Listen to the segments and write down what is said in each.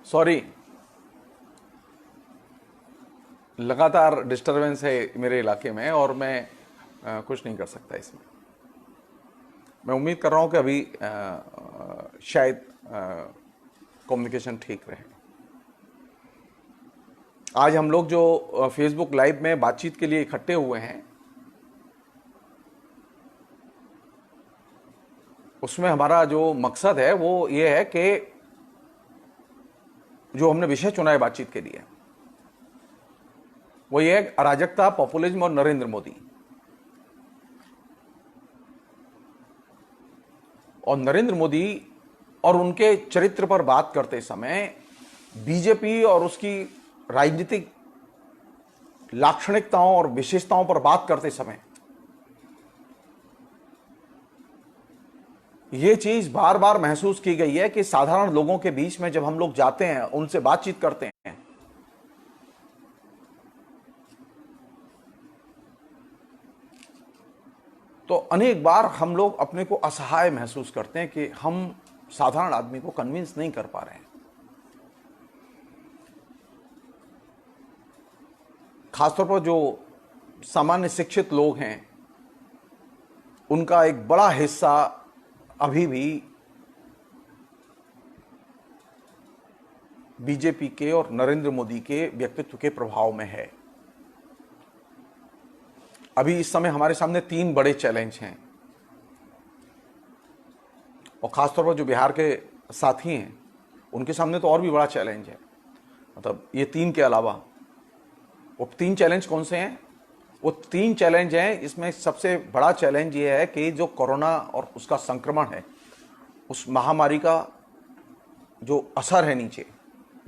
Sorry, लगातार disturbance है मेरे इलाके में और मैं कुछ नहीं कर सकता इसमें। मैं उम्मीद कर रहा हूं कि अभी शायद कम्युनिकेशन ठीक रहे। आज हम लोग जो फेसबुक लाइव में बातचीत के लिए इकट्ठे हुए हैं, उसमें हमारा जो मकसद है वो ये है कि जो हमने विषय चुना है बातचीत के लिए वो ये है अराजकता, पॉपुलिज्म और नरेंद्र मोदी। और नरेंद्र मोदी और उनके चरित्र पर बात करते समय बीजेपी और उसकी राजनीतिक लाक्षणिकताओं और विशेषताओं पर बात करते समय यह चीज बार बार महसूस की गई है कि साधारण लोगों के बीच में जब हम लोग जाते हैं, उनसे बातचीत करते हैं, तो अनेक बार हम लोग अपने को असहाय महसूस करते हैं कि हम साधारण आदमी को कन्विंस नहीं कर पा रहे हैं। खासतौर पर जो सामान्य शिक्षित लोग हैं, उनका एक बड़ा हिस्सा अभी भी बीजेपी के और नरेंद्र मोदी के व्यक्तित्व के प्रभाव में है। अभी इस समय हमारे सामने 3 बड़े चैलेंज हैं और खासतौर पर जो बिहार के साथी हैं उनके सामने तो और भी बड़ा चैलेंज है। मतलब ये 3 के अलावा वो 3 चैलेंज कौन से हैं? वो 3 चैलेंज हैं। इसमें सबसे बड़ा चैलेंज ये है कि जो कोरोना और उसका संक्रमण है, उस महामारी का जो असर है नीचे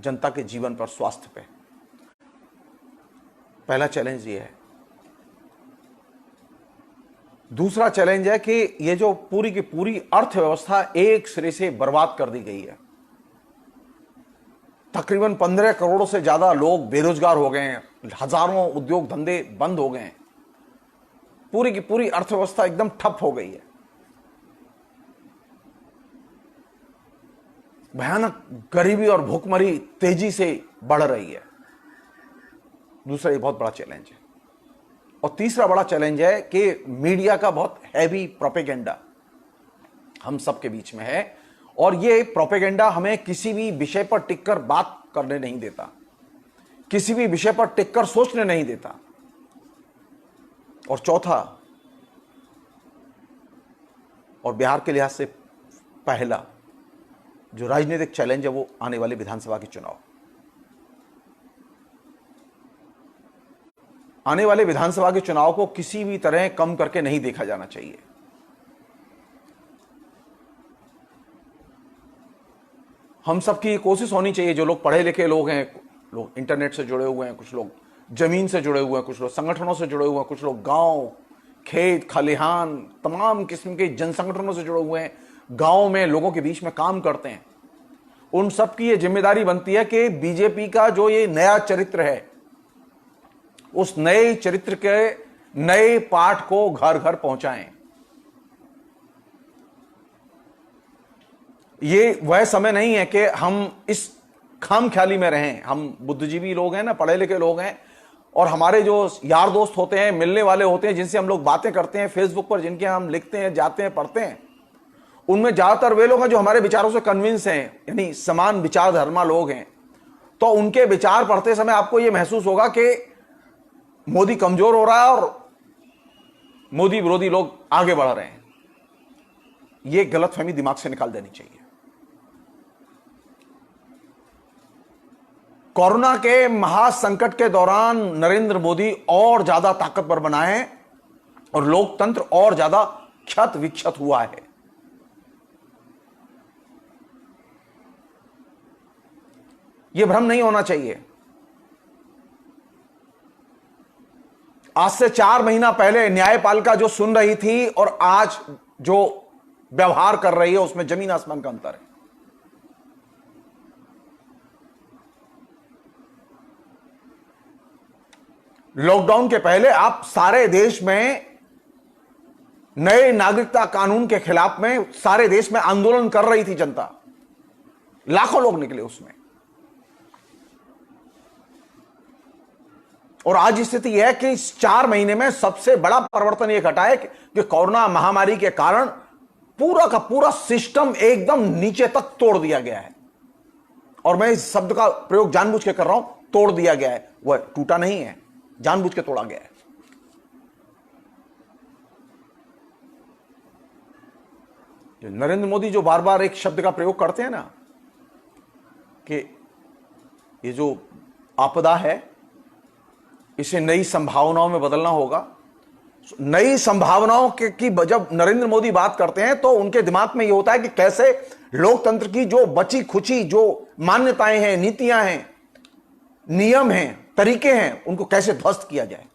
जनता के जीवन पर, स्वास्थ्य पे, पहला चैलेंज ये है। दूसरा चैलेंज है कि ये जो पूरी की पूरी अर्थव्यवस्था एक सिरे से बर्बाद कर दी गई है। तकरीबन 15 करोड़ से ज्यादा लोग बेरोजगार हो गए हैं, हजारों उद्योग धंधे बंद हो गए हैं, पूरी की पूरी अर्थव्यवस्था एकदम ठप हो गई है। भयानक गरीबी और भूखमरी तेजी से बढ़ रही है। दूसरा ये बहुत बड़ा चैलेंज है। और तीसरा बड़ा चैलेंज है कि मीडिया का बहुत हैवी प्रोपेगेंडा हम सबके बीच में है और ये प्रोपेगेंडा हमें किसी भी विषय पर टिककर बात करने नहीं देता, किसी भी विषय पर टिककर सोचने नहीं देता। और चौथा और बिहार के लिहाज से पहला जो राजनीतिक चैलेंज है वो आने वाले विधानसभा के चुनाव। आने वाले विधानसभा के चुनाव को किसी भी तरह कम करके नहीं देखा जाना चाहिए। हम सबकी कोशिश होनी चाहिए, जो लोग पढ़े लिखे लोग हैं, लोग इंटरनेट से जुड़े हुए हैं, कुछ लोग जमीन से जुड़े हुए हैं, कुछ लोग संगठनों से जुड़े हुए हैं, कुछ लोग गांव, खेत, खलिहान, तमाम किस्म के जन संगठनों से जुड़े हुए हैं, गांव में लोगों के बीच में काम करते हैं। उन सब की ये जिम्मेदारी बनती है कि बीजेपी का जो ये नया चरित्र है, उस नए चरित्र के नए पाठ को घर घर पहुंचाएं। ये वह समय नहीं है कि हम इस खामख्याली में रहें। हम बुद्धिजीवी लोग हैं ना, पढ़े लिखे लोग हैं, और हमारे जो यार दोस्त होते हैं, मिलने वाले होते हैं, जिनसे हम लोग बातें करते हैं फेसबुक पर, जिनके हम लिखते हैं, जाते हैं, पढ़ते हैं, उनमें ज्यादातर वे लोग हैं जो हमारे विचारों से कन्विंस हैं, यानी समान विचार धर्मा लोग हैं। तो उनके विचार पढ़ते समय आपको यह महसूस होगा कि मोदी कमजोर हो रहा है और मोदी विरोधी लोग आगे बढ़ रहे हैं। यह गलतफहमी दिमाग से निकाल देनी चाहिए। कोरोना के महासंकट के दौरान नरेंद्र मोदी और ज्यादा ताकतवर बना है और लोकतंत्र और ज्यादा क्षत विक्षत हुआ है। यह भ्रम नहीं होना चाहिए। आज से 4 महीना पहले न्यायपालिका जो सुन रही थी और आज जो व्यवहार कर रही है, उसमें जमीन आसमान का अंतर है। लॉकडाउन के पहले आप सारे देश में नए नागरिकता कानून के खिलाफ में सारे देश में आंदोलन कर रही थी जनता, लाखों लोग निकले उसमें। और आज स्थिति यह है कि इस 4 महीने में सबसे बड़ा परिवर्तन यह घटा है कि कोरोना महामारी के कारण पूरा का पूरा सिस्टम एकदम नीचे तक तोड़ दिया गया है। और मैं इस शब्द का प्रयोग जानबूझ के कर रहा हूं, तोड़ दिया गया है, वह टूटा नहीं है, जानबूझ के तोड़ा गया है। नरेंद्र मोदी जो बार बार एक शब्द का प्रयोग करते हैं ना कि ये जो आपदा है इसे नई संभावनाओं में बदलना होगा। नई संभावनाओं की जब नरेंद्र मोदी बात करते हैं तो उनके दिमाग में ये होता है कि कैसे लोकतंत्र की जो बची खुची जो मान्यताएं हैं, नीतियां हैं, नियम हैं, तरीके हैं, उनको कैसे ध्वस्त किया जाए।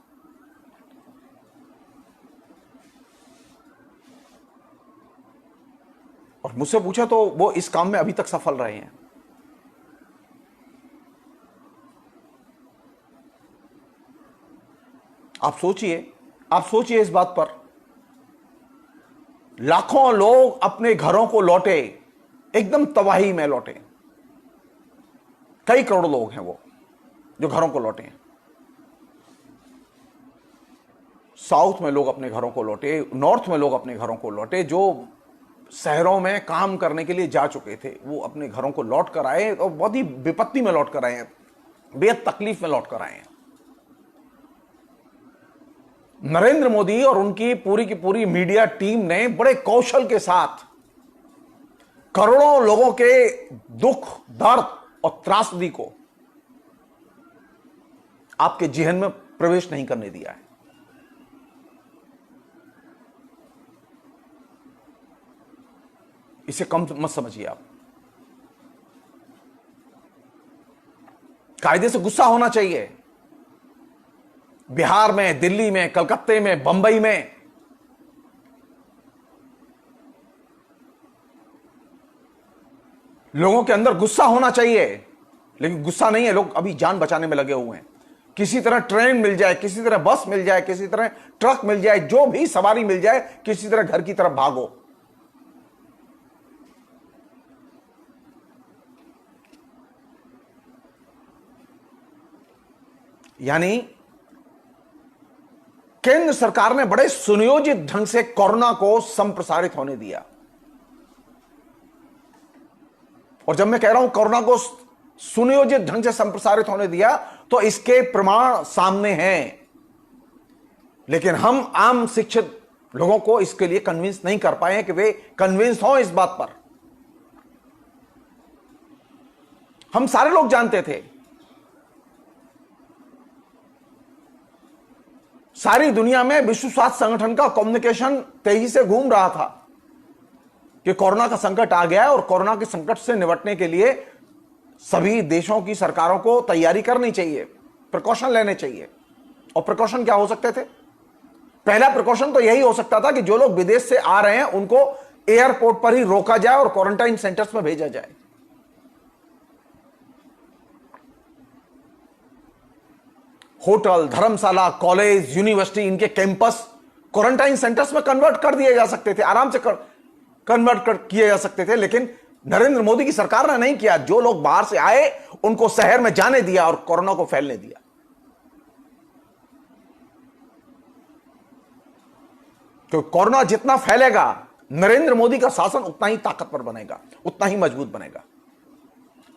और मुझसे पूछा तो वो इस काम में अभी तक सफल रहे हैं। आप सोचिए इस बात पर, लाखों लोग अपने घरों को लौटे, एकदम तबाही में लौटे। कई करोड़ लोग हैं वो जो घरों को लौटे हैं। साउथ में लोग अपने घरों को लौटे, नॉर्थ में लोग अपने घरों को लौटे, जो शहरों में काम करने के लिए जा चुके थे वो अपने घरों को लौट कर आए और बहुत ही विपत्ति में लौट कर आए हैं, बेहद तकलीफ में लौट कर आए हैं। नरेंद्र मोदी और उनकी पूरी की पूरी मीडिया टीम ने बड़े कौशल के साथ करोड़ों लोगों के दुख, दर्द और त्रासदी को आपके जेहन में प्रवेश नहीं करने दिया है। इसे कम मत समझिए आप। कायदे से गुस्सा होना चाहिए। बिहार में, दिल्ली में, कलकत्ते में, बंबई में लोगों के अंदर गुस्सा होना चाहिए, लेकिन गुस्सा नहीं है। लोग अभी जान बचाने में लगे हुए हैं। किसी तरह ट्रेन मिल जाए, किसी तरह बस मिल जाए, किसी तरह ट्रक मिल जाए, जो भी सवारी मिल जाए, किसी तरह घर की तरफ भागो। यानी केंद्र सरकार ने बड़े सुनियोजित ढंग से कोरोना को संप्रसारित होने दिया। और जब मैं कह रहा हूं कोरोना को सुनियोजित ढंग से संप्रसारित होने दिया तो इसके प्रमाण सामने हैं, लेकिन हम आम शिक्षित लोगों को इसके लिए कन्विंस नहीं कर पाए कि वे कन्विंस हों इस बात पर। हम सारे लोग जानते थे, सारी दुनिया में विश्व स्वास्थ्य संगठन का कम्युनिकेशन तेजी से घूम रहा था कि कोरोना का संकट आ गया है और कोरोना के संकट से निपटने के लिए सभी देशों की सरकारों को तैयारी करनी चाहिए, प्रिकॉशन लेने चाहिए। और प्रिकॉशन क्या हो सकते थे? पहला प्रिकॉशन तो यही हो सकता था कि जो लोग विदेश से आ रहे हैं उनको एयरपोर्ट पर ही रोका जाए और क्वारंटाइन सेंटर्स में भेजा जाए। होटल, धर्मशाला, कॉलेज, यूनिवर्सिटी, इनके कैंपस क्वारंटाइन सेंटर्स में कन्वर्ट कर दिए जा सकते थे, आराम से कन्वर्ट किए जा सकते थे। लेकिन नरेंद्र मोदी की सरकार ने नहीं किया। जो लोग बाहर से आए उनको शहर में जाने दिया और कोरोना को फैलने दिया। तो कोरोना जितना फैलेगा, नरेंद्र मोदी का शासन उतना ही ताकतवर बनेगा, उतना ही मजबूत बनेगा।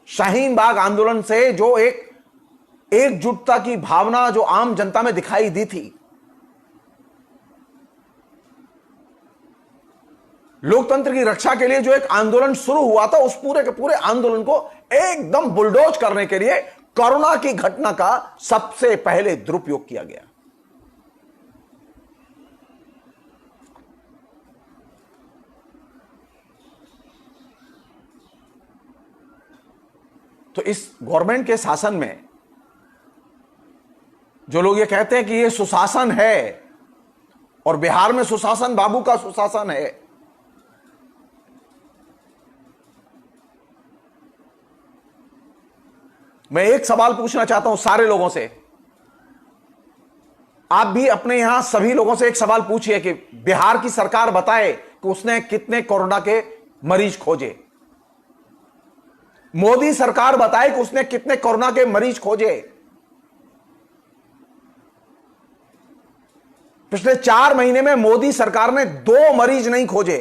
शाहीन बाग आंदोलन से जो एकजुटता की भावना जो आम जनता में दिखाई दी थी, लोकतंत्र की रक्षा के लिए जो एक आंदोलन शुरू हुआ था, उस पूरे के पूरे आंदोलन को एकदम बुलडोज करने के लिए कोरोना की घटना का सबसे पहले दुरुपयोग किया गया। तो इस गवर्नमेंट के शासन में जो लोग ये कहते हैं कि ये सुशासन है और बिहार में सुशासन बाबू का सुशासन है, मैं एक सवाल पूछना चाहता हूं सारे लोगों से। आप भी अपने यहां सभी लोगों से एक सवाल पूछिए कि बिहार की सरकार बताए कि उसने कितने कोरोना के मरीज खोजे। मोदी सरकार बताए कि उसने कितने कोरोना के मरीज खोजे। पिछले 4 महीने में मोदी सरकार ने 2 मरीज नहीं खोजे।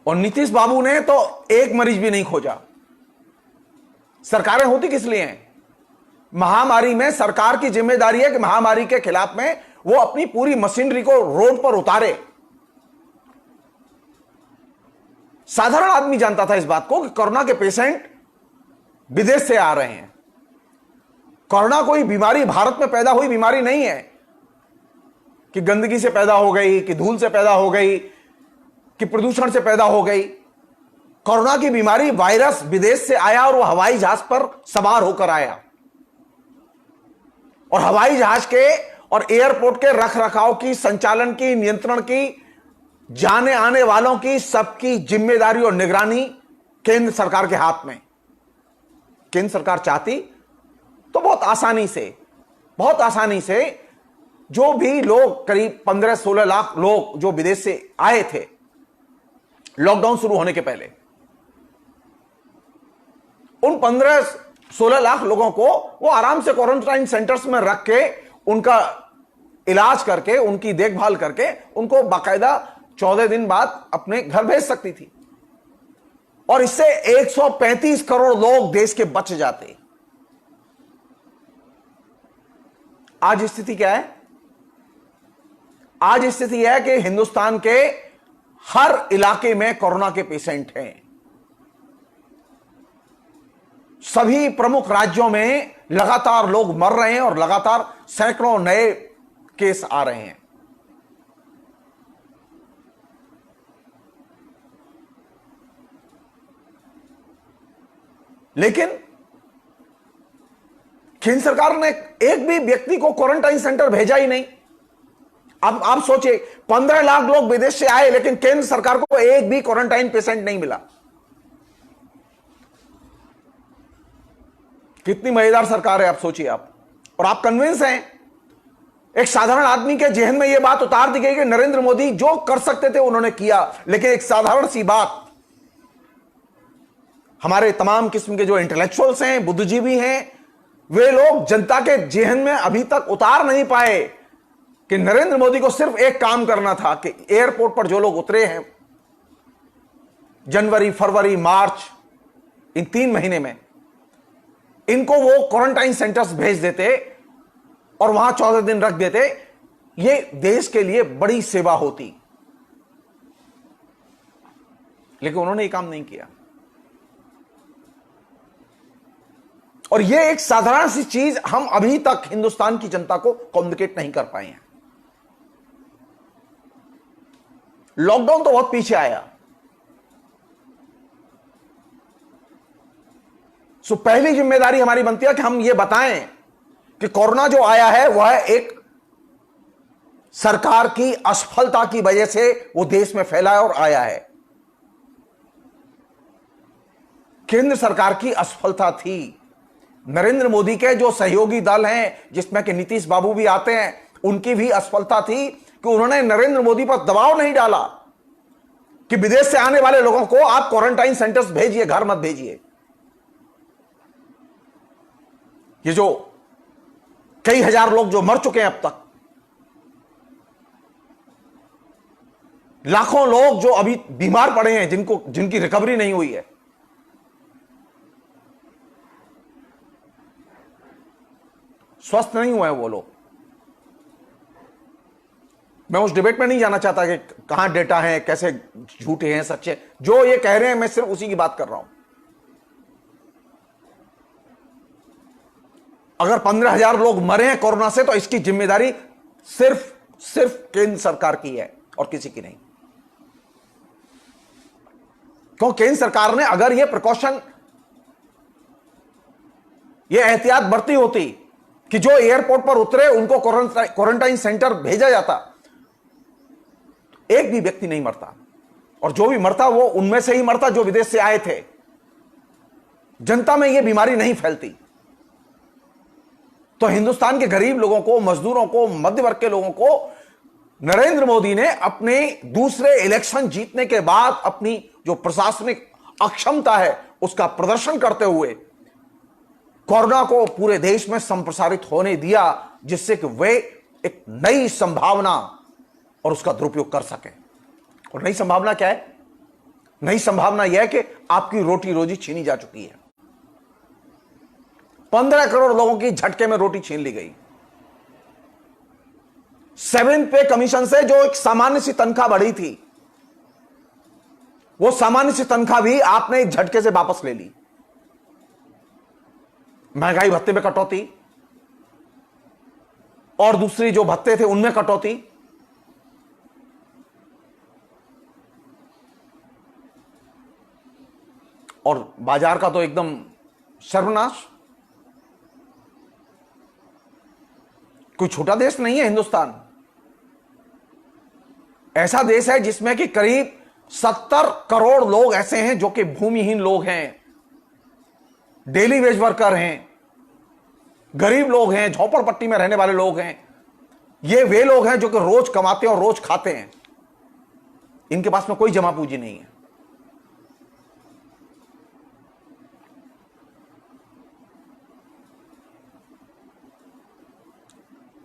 और नीतीश बाबू ने तो 1 मरीज भी नहीं खोजा। सरकारें होती किस लिए हैं? महामारी में सरकार की जिम्मेदारी है कि महामारी के खिलाफ में वो अपनी पूरी मशीनरी को रोड पर उतारे। साधारण आदमी जानता था इस बात को कि कोरोना के पेशेंट विदेश से आ रहे हैं। कोरोना कोई बीमारी भारत में पैदा हुई बीमारी नहीं है कि गंदगी से पैदा हो गई, कि धूल से पैदा हो गई, कि प्रदूषण से पैदा हो गई। कोरोना की बीमारी वायरस विदेश से आया और वो हवाई जहाज पर सवार होकर आया। और हवाई जहाज के और एयरपोर्ट के रखरखाव की, संचालन की, नियंत्रण की, जाने आने वालों की सबकी जिम्मेदारी और निगरानी केंद्र सरकार के हाथ में। केंद्र सरकार चाहती तो बहुत आसानी से जो भी लोग, करीब 15-16 लाख लोग जो विदेश से आए थे लॉकडाउन शुरू होने के पहले, उन 15-16 लाख लोगों को वो आराम से क्वारंटाइन सेंटर्स में रख के उनका इलाज करके, उनकी देखभाल करके, उनको बाकायदा 14 दिन बाद अपने घर भेज सकती थी। और इससे 135 करोड़ लोग देश के बच जाते। आज स्थिति क्या है? आज स्थिति है कि हिंदुस्तान के हर इलाके में कोरोना के पेशेंट हैं। सभी प्रमुख राज्यों में लगातार लोग मर रहे हैं और लगातार सैकड़ों नए केस आ रहे हैं। लेकिन केंद्र सरकार ने एक भी व्यक्ति को क्वारंटाइन सेंटर भेजा ही नहीं। अब आप सोचिए, 15 लाख लोग विदेश से आए लेकिन केंद्र सरकार को एक भी क्वारंटाइन पेशेंट नहीं मिला। कितनी मजेदार सरकार है, आप सोचिए आप। और आप कन्विंस हैं, एक साधारण आदमी के जहन में यह बात उतार दी गई कि नरेंद्र मोदी जो कर सकते थे उन्होंने किया। लेकिन एक साधारण सी बात, हमारे तमाम किस्म के जो इंटेलेक्चुअल्स हैं, बुद्धिजीवी हैं, वे लोग जनता के जहन में अभी तक उतार नहीं पाए कि नरेंद्र मोदी को सिर्फ एक काम करना था कि एयरपोर्ट पर जो लोग उतरे हैं जनवरी, फरवरी, मार्च, इन 3 महीने में, इनको वो क्वारंटाइन सेंटर्स भेज देते और वहां 14 दिन रख देते। ये देश के लिए बड़ी सेवा होती। लेकिन उन्होंने ये काम नहीं किया। और ये एक साधारण सी चीज हम अभी तक हिंदुस्तान की जनता को कम्युनिकेट नहीं कर पाए हैं। लॉकडाउन तो बहुत पीछे आया। सो पहली जिम्मेदारी हमारी बनती है कि हम ये बताएं कि कोरोना जो आया है वह एक सरकार की असफलता की वजह से वो देश में फैला है और आया है। केंद्र सरकार की असफलता थी। नरेंद्र मोदी के जो सहयोगी दल हैं, जिसमें कि नीतीश बाबू भी आते हैं, उनकी भी असफलता थी कि उन्होंने नरेंद्र मोदी पर दबाव नहीं डाला कि विदेश से आने वाले लोगों को आप क्वारंटाइन सेंटर्स भेजिए, घर मत भेजिए। ये जो कई हजार लोग जो मर चुके हैं अब तक, लाखों लोग जो अभी बीमार पड़े हैं, जिनकी रिकवरी नहीं हुई है, स्वस्थ नहीं हुए हैं वो लोग। मैं उस डिबेट में नहीं जाना चाहता कि कहां डेटा है, कैसे झूठे हैं, सच्चे। जो ये कह रहे हैं मैं सिर्फ उसी की बात कर रहा हूं। अगर 15,000 लोग मरे हैं कोरोना से तो इसकी जिम्मेदारी सिर्फ केंद्र सरकार की है और किसी की नहीं। क्यों? केंद्र सरकार ने अगर ये प्रिकॉशन, ये एहतियात बरती होती कि जो एयरपोर्ट पर उतरे उनको क्वारंटाइन सेंटर भेजा जाता, एक भी व्यक्ति नहीं मरता। और जो भी मरता वो उनमें से ही मरता जो विदेश से आए थे। जनता में यह बीमारी नहीं फैलती। तो हिंदुस्तान के गरीब लोगों को, मजदूरों को, मध्य वर्ग के लोगों को नरेंद्र मोदी ने अपने दूसरे इलेक्शन जीतने के बाद अपनी जो प्रशासनिक अक्षमता है उसका प्रदर्शन करते हुए कोरोना को पूरे देश में संप्रसारित होने दिया, जिससे कि वे एक नई संभावना और उसका दुरुपयोग कर सके। और नई संभावना क्या है? नई संभावना यह है कि आपकी रोटी रोजी छीनी जा चुकी है। 15 करोड़ लोगों की झटके में रोटी छीन ली गई। 7th पे कमीशन से जो एक सामान्य सी तनख्वाह बढ़ी थी, वो सामान्य सी तनख्वाह भी आपने एक झटके से वापस ले ली। महंगाई भत्ते में कटौती और दूसरी जो भत्ते थे उनमें कटौती। और बाजार का तो एकदम सर्वनाश। कोई छोटा देश नहीं है हिंदुस्तान। ऐसा देश है जिसमें कि करीब 70 करोड़ लोग ऐसे हैं जो कि भूमिहीन लोग हैं, डेली वेज वर्कर हैं, गरीब लोग हैं, झोपड़पट्टी में रहने वाले लोग हैं। ये वे लोग हैं जो कि रोज कमाते हैं और रोज खाते हैं। इनके पास में कोई जमा पूंजी नहीं है।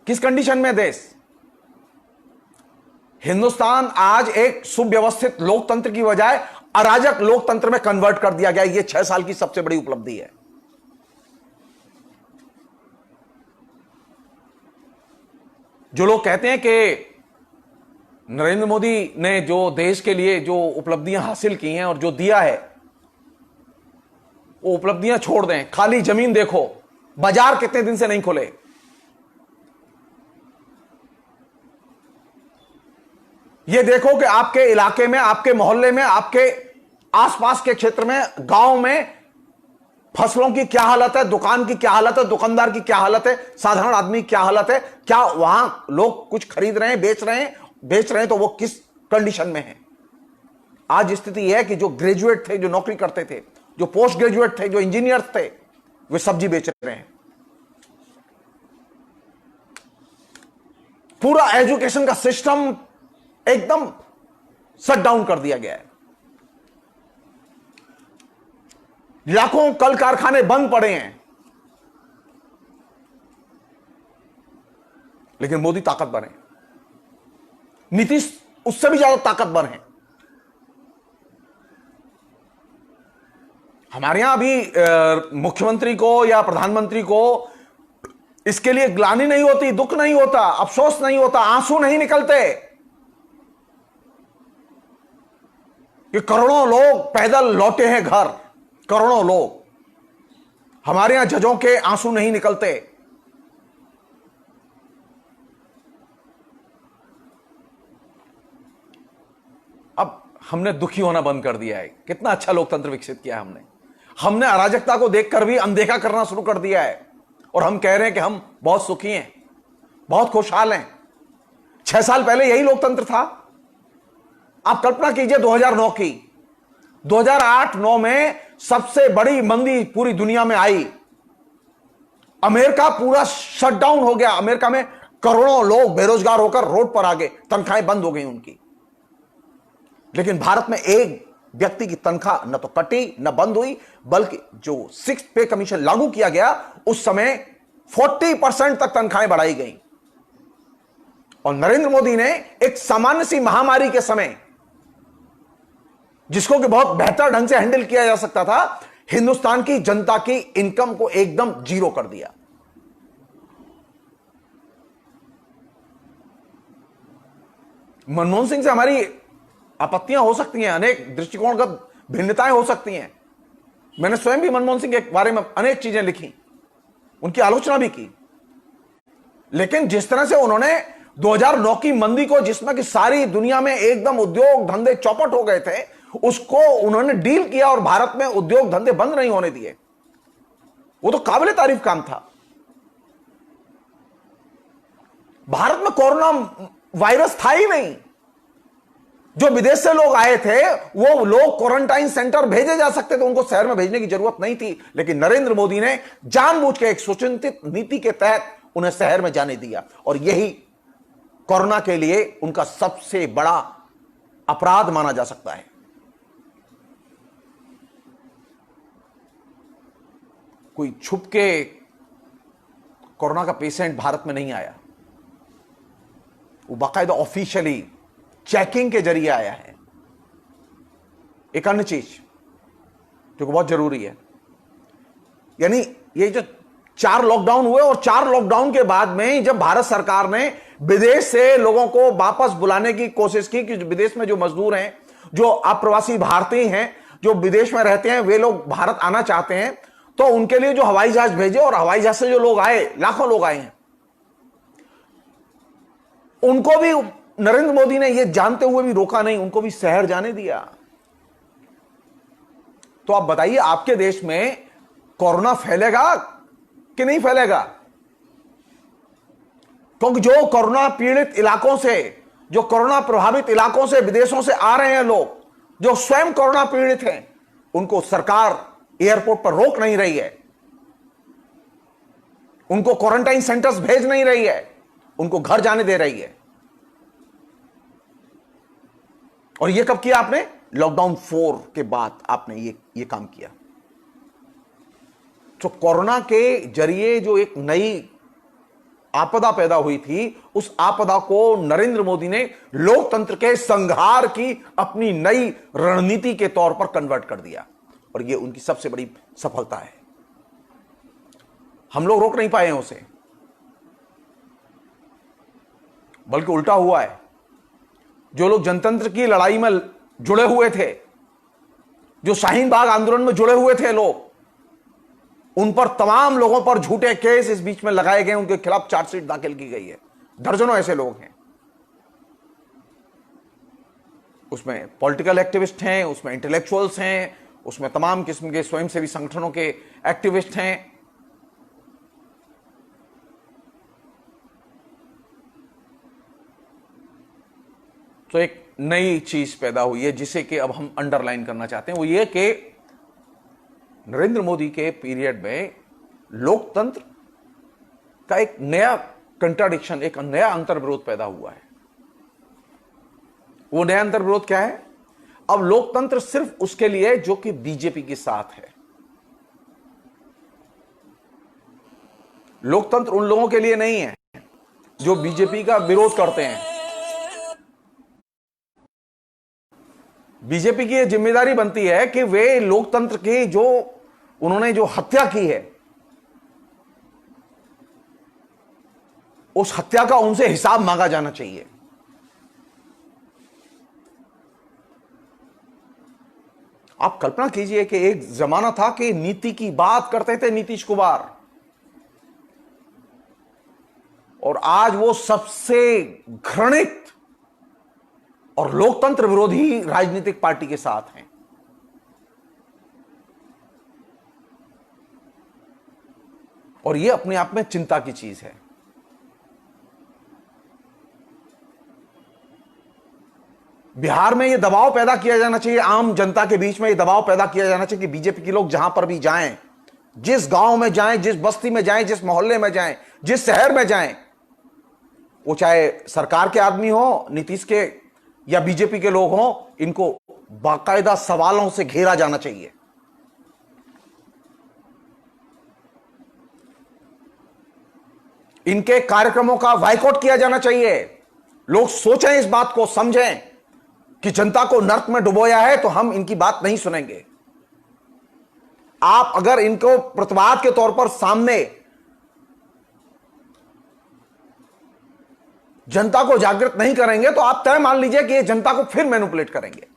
किस कंडीशन में देश? हिंदुस्तान आज एक सुव्यवस्थित लोकतंत्र की बजाय अराजक लोकतंत्र में कन्वर्ट कर दिया गया। यह 6 साल की सबसे बड़ी उपलब्धि है। जो लोग कहते हैं कि नरेंद्र मोदी ने जो देश के लिए जो उपलब्धियां हासिल की हैं और जो दिया है, वो उपलब्धियां छोड़ दें, खाली जमीन देखो, बाजार कितने दिन से नहीं खुले। ये देखो कि आपके इलाके में, आपके मोहल्ले में, आपके आसपास के क्षेत्र में, गांव में फसलों की क्या हालत है, दुकान की क्या हालत है, दुकानदार की क्या हालत है, साधारण आदमी की क्या हालत है। क्या वहां लोग कुछ खरीद रहे हैं, बेच रहे हैं तो वो किस कंडीशन में है? आज स्थिति यह है कि जो ग्रेजुएट थे, जो नौकरी करते थे, जो पोस्ट ग्रेजुएट थे, जो इंजीनियर थे, वे सब्जी बेच रहे हैं। पूरा एजुकेशन का सिस्टम एकदम शट डाउन कर दिया गया है। लाखों कल कारखाने बंद पड़े हैं। लेकिन मोदी ताकतवर है, नीतीश उससे भी ज्यादा ताकतवर है। हमारे यहां अभी मुख्यमंत्री को या प्रधानमंत्री को इसके लिए ग्लानि नहीं होती, दुख नहीं होता, अफसोस नहीं होता, आंसू नहीं निकलते कि करोड़ों लोग पैदल लौटे हैं घर। करोड़ों लोग। हमारे यहां जजों के आंसू नहीं निकलते। अब हमने दुखी होना बंद कर दिया है। कितना अच्छा लोकतंत्र विकसित किया है हमने अराजकता को देखकर भी अनदेखा करना शुरू कर दिया है और हम कह रहे हैं कि हम बहुत सुखी हैं, बहुत खुशहाल हैं। 6 साल पहले यही लोकतंत्र था। आप कल्पना कीजिए 2009 की। 2008-9 में सबसे बड़ी मंदी पूरी दुनिया में आई। अमेरिका पूरा शटडाउन हो गया। अमेरिका में करोड़ों लोग बेरोजगार होकर रोड पर आ गए, तनख्वाहें बंद हो गई उनकी। लेकिन भारत में एक व्यक्ति की तनख्वाह न तो कटी न बंद हुई, बल्कि जो 6th पे कमीशन लागू किया गया उस समय 40% तक तनख्वाहें बढ़ाई गई। और नरेंद्र मोदी ने एक सामान्य सी महामारी के समय, जिसको कि बहुत बेहतर ढंग से हैंडल किया जा सकता था, हिंदुस्तान की जनता की इनकम को एकदम जीरो कर दिया। मनमोहन सिंह से हमारी आपत्तियां हो सकती हैं, अनेक दृष्टिकोणगत भिन्नताएं हो सकती हैं। मैंने स्वयं भी मनमोहन सिंह के बारे में अनेक चीजें लिखी, उनकी आलोचना भी की। लेकिन जिस तरह से उन्होंने 2009 की मंदी को, जिसमें कि सारी दुनिया में एकदम उद्योग धंधे चौपट हो गए थे, उसको उन्होंने डील किया और भारत में उद्योग धंधे बंद नहीं होने दिए, वो तो काबिल तारीफ काम था। भारत में कोरोना वायरस था ही नहीं। जो विदेश से लोग आए थे वो लोग क्वारंटाइन सेंटर भेजे जा सकते थे, उनको शहर में भेजने की जरूरत नहीं थी। लेकिन नरेंद्र मोदी ने जानबूझ के एक सुचिंतित नीति के तहत उन्हें शहर में जाने दिया, और यही कोरोना के लिए उनका सबसे बड़ा अपराध माना जा सकता है। कोई छुप के कोरोना का पेशेंट भारत में नहीं आया, वो बाकायदा ऑफिशियली चेकिंग के जरिए आया है। एक अन्य चीज जो बहुत जरूरी है, यानी ये जो 4 लॉकडाउन हुए और 4 लॉकडाउन के बाद में जब भारत सरकार ने विदेश से लोगों को वापस बुलाने की कोशिश की कि विदेश में जो मजदूर हैं, जो अप्रवासी भारतीय हैं, जो विदेश में रहते हैं, वे लोग भारत आना चाहते हैं, तो उनके लिए जो हवाई जहाज भेजे और हवाई जहाज से जो लोग आए, लाखों लोग आए हैं, उनको भी नरेंद्र मोदी ने यह जानते हुए भी रोका नहीं, उनको भी शहर जाने दिया। तो आप बताइए, आपके देश में कोरोना फैलेगा कि नहीं फैलेगा? क्योंकि जो कोरोना पीड़ित इलाकों से, जो कोरोना प्रभावित इलाकों से विदेशों से आ रहे हैं लोग, जो स्वयं कोरोना पीड़ित हैं, उनको सरकार एयरपोर्ट पर रोक नहीं रही है, उनको क्वारंटाइन सेंटर्स भेज नहीं रही है, उनको घर जाने दे रही है। और यह कब किया आपने? लॉकडाउन 4 के बाद आपने ये काम किया। तो कोरोना के जरिए जो एक नई आपदा पैदा हुई थी, उस आपदा को नरेंद्र मोदी ने लोकतंत्र के संहार की अपनी नई रणनीति के तौर पर कन्वर्ट कर दिया, और यह उनकी सबसे बड़ी सफलता है। हम लोग रोक नहीं पाए हैं उसे, बल्कि उल्टा हुआ है। जो लोग जनतंत्र की लड़ाई में जुड़े हुए थे, जो शाहीन बाग आंदोलन में जुड़े हुए थे लोग, उन पर तमाम लोगों पर झूठे केस इस बीच में लगाए गए, उनके खिलाफ चार्जशीट दाखिल की गई है। दर्जनों ऐसे लोग हैं, उसमें पॉलिटिकल एक्टिविस्ट हैं, उसमें इंटेलेक्चुअल्स हैं, उसमें तमाम किस्म के स्वयंसेवी संगठनों के एक्टिविस्ट हैं। तो एक नई चीज पैदा हुई है जिसे कि अब हम अंडरलाइन करना चाहते हैं, वो ये कि नरेंद्र मोदी के पीरियड में लोकतंत्र का एक नया कंट्राडिक्शन, एक नया अंतर्विरोध पैदा हुआ है। वो नया अंतर्विरोध क्या है? अब लोकतंत्र सिर्फ उसके लिए जो कि बीजेपी के साथ है। लोकतंत्र उन लोगों के लिए नहीं है जो बीजेपी का विरोध करते हैं। बीजेपी की यह जिम्मेदारी बनती है कि वे लोकतंत्र की जो उन्होंने जो हत्या की है, उस हत्या का उनसे हिसाब मांगा जाना चाहिए। आप कल्पना कीजिए कि एक जमाना था कि नीति की बात करते थे नीतीश कुमार, और आज वो सबसे घृणित और लोकतंत्र विरोधी राजनीतिक पार्टी के साथ हैं। और यह अपने आप में चिंता की चीज है। बिहार में यह दबाव पैदा किया जाना चाहिए, आम जनता के बीच में यह दबाव पैदा किया जाना चाहिए कि बीजेपी के लोग जहां पर भी जाएं, जिस गांव में जाएं, जिस बस्ती में जाएं, जिस मोहल्ले में जाएं, जिस शहर में जाएं, वो चाहे सरकार के आदमी हो, नीतीश के या बीजेपी के लोग हों, इनको बाकायदा सवालों से घेरा जाना चाहिए। इनके कार्यक्रमों का बायकॉट किया जाना चाहिए। लोग सोचें, इस बात को समझें कि जनता को नर्क में डुबोया है तो हम इनकी बात नहीं सुनेंगे। आप अगर इनको प्रतिवाद के तौर पर सामने जनता को जागृत नहीं करेंगे तो आप तय मान लीजिए कि ये जनता को फिर मैनिपुलेट करेंगे।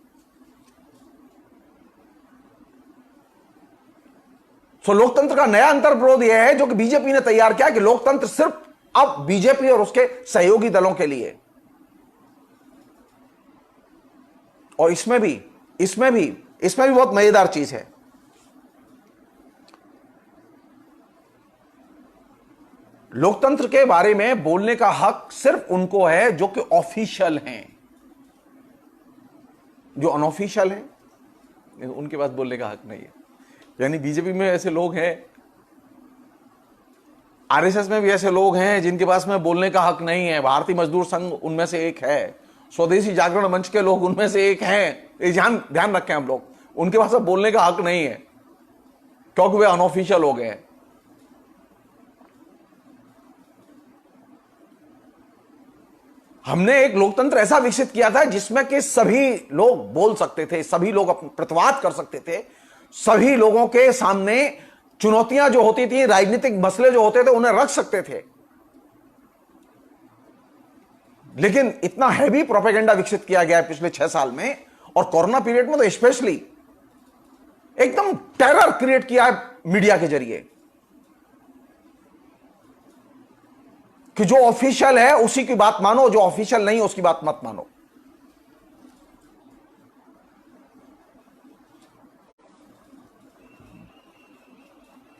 सो लोकतंत्र का नया अंतर्विरोध यह है जो कि बीजेपी ने तैयार किया कि लोकतंत्र सिर्फ अब बीजेपी और उसके सहयोगी दलों के लिए। और इसमें भी बहुत मजेदार चीज है। लोकतंत्र के बारे में बोलने का हक सिर्फ उनको है जो कि ऑफिशियल हैं। जो अनऑफिशियल हैं उनके पास बोलने का हक नहीं है। यानी बीजेपी में ऐसे लोग हैं, आरएसएस में भी ऐसे लोग हैं जिनके पास में बोलने का हक नहीं है। भारतीय मजदूर संघ उनमें से एक है, स्वदेशी जागरण मंच के लोग उनमें से एक हैं। ये ध्यान रखें हम लोग, उनके पास अब बोलने का हक नहीं है क्योंकि वे अनऑफिशियल हो गए हैं। हमने एक लोकतंत्र ऐसा विकसित किया था जिसमें कि सभी लोग बोल सकते थे, सभी लोग प्रतिवाद कर सकते थे, सभी लोगों के सामने चुनौतियां जो होती थी, राजनीतिक मसले जो होते थे, उन्हें रख सकते थे। लेकिन इतना हैवी प्रोपेगेंडा विकसित किया गया है पिछले 6 साल में, और कोरोना पीरियड में तो स्पेशली एकदम टेरर क्रिएट किया है मीडिया के जरिए कि जो ऑफिशियल है उसी की बात मानो, जो ऑफिशियल नहीं है उसकी बात मत मानो।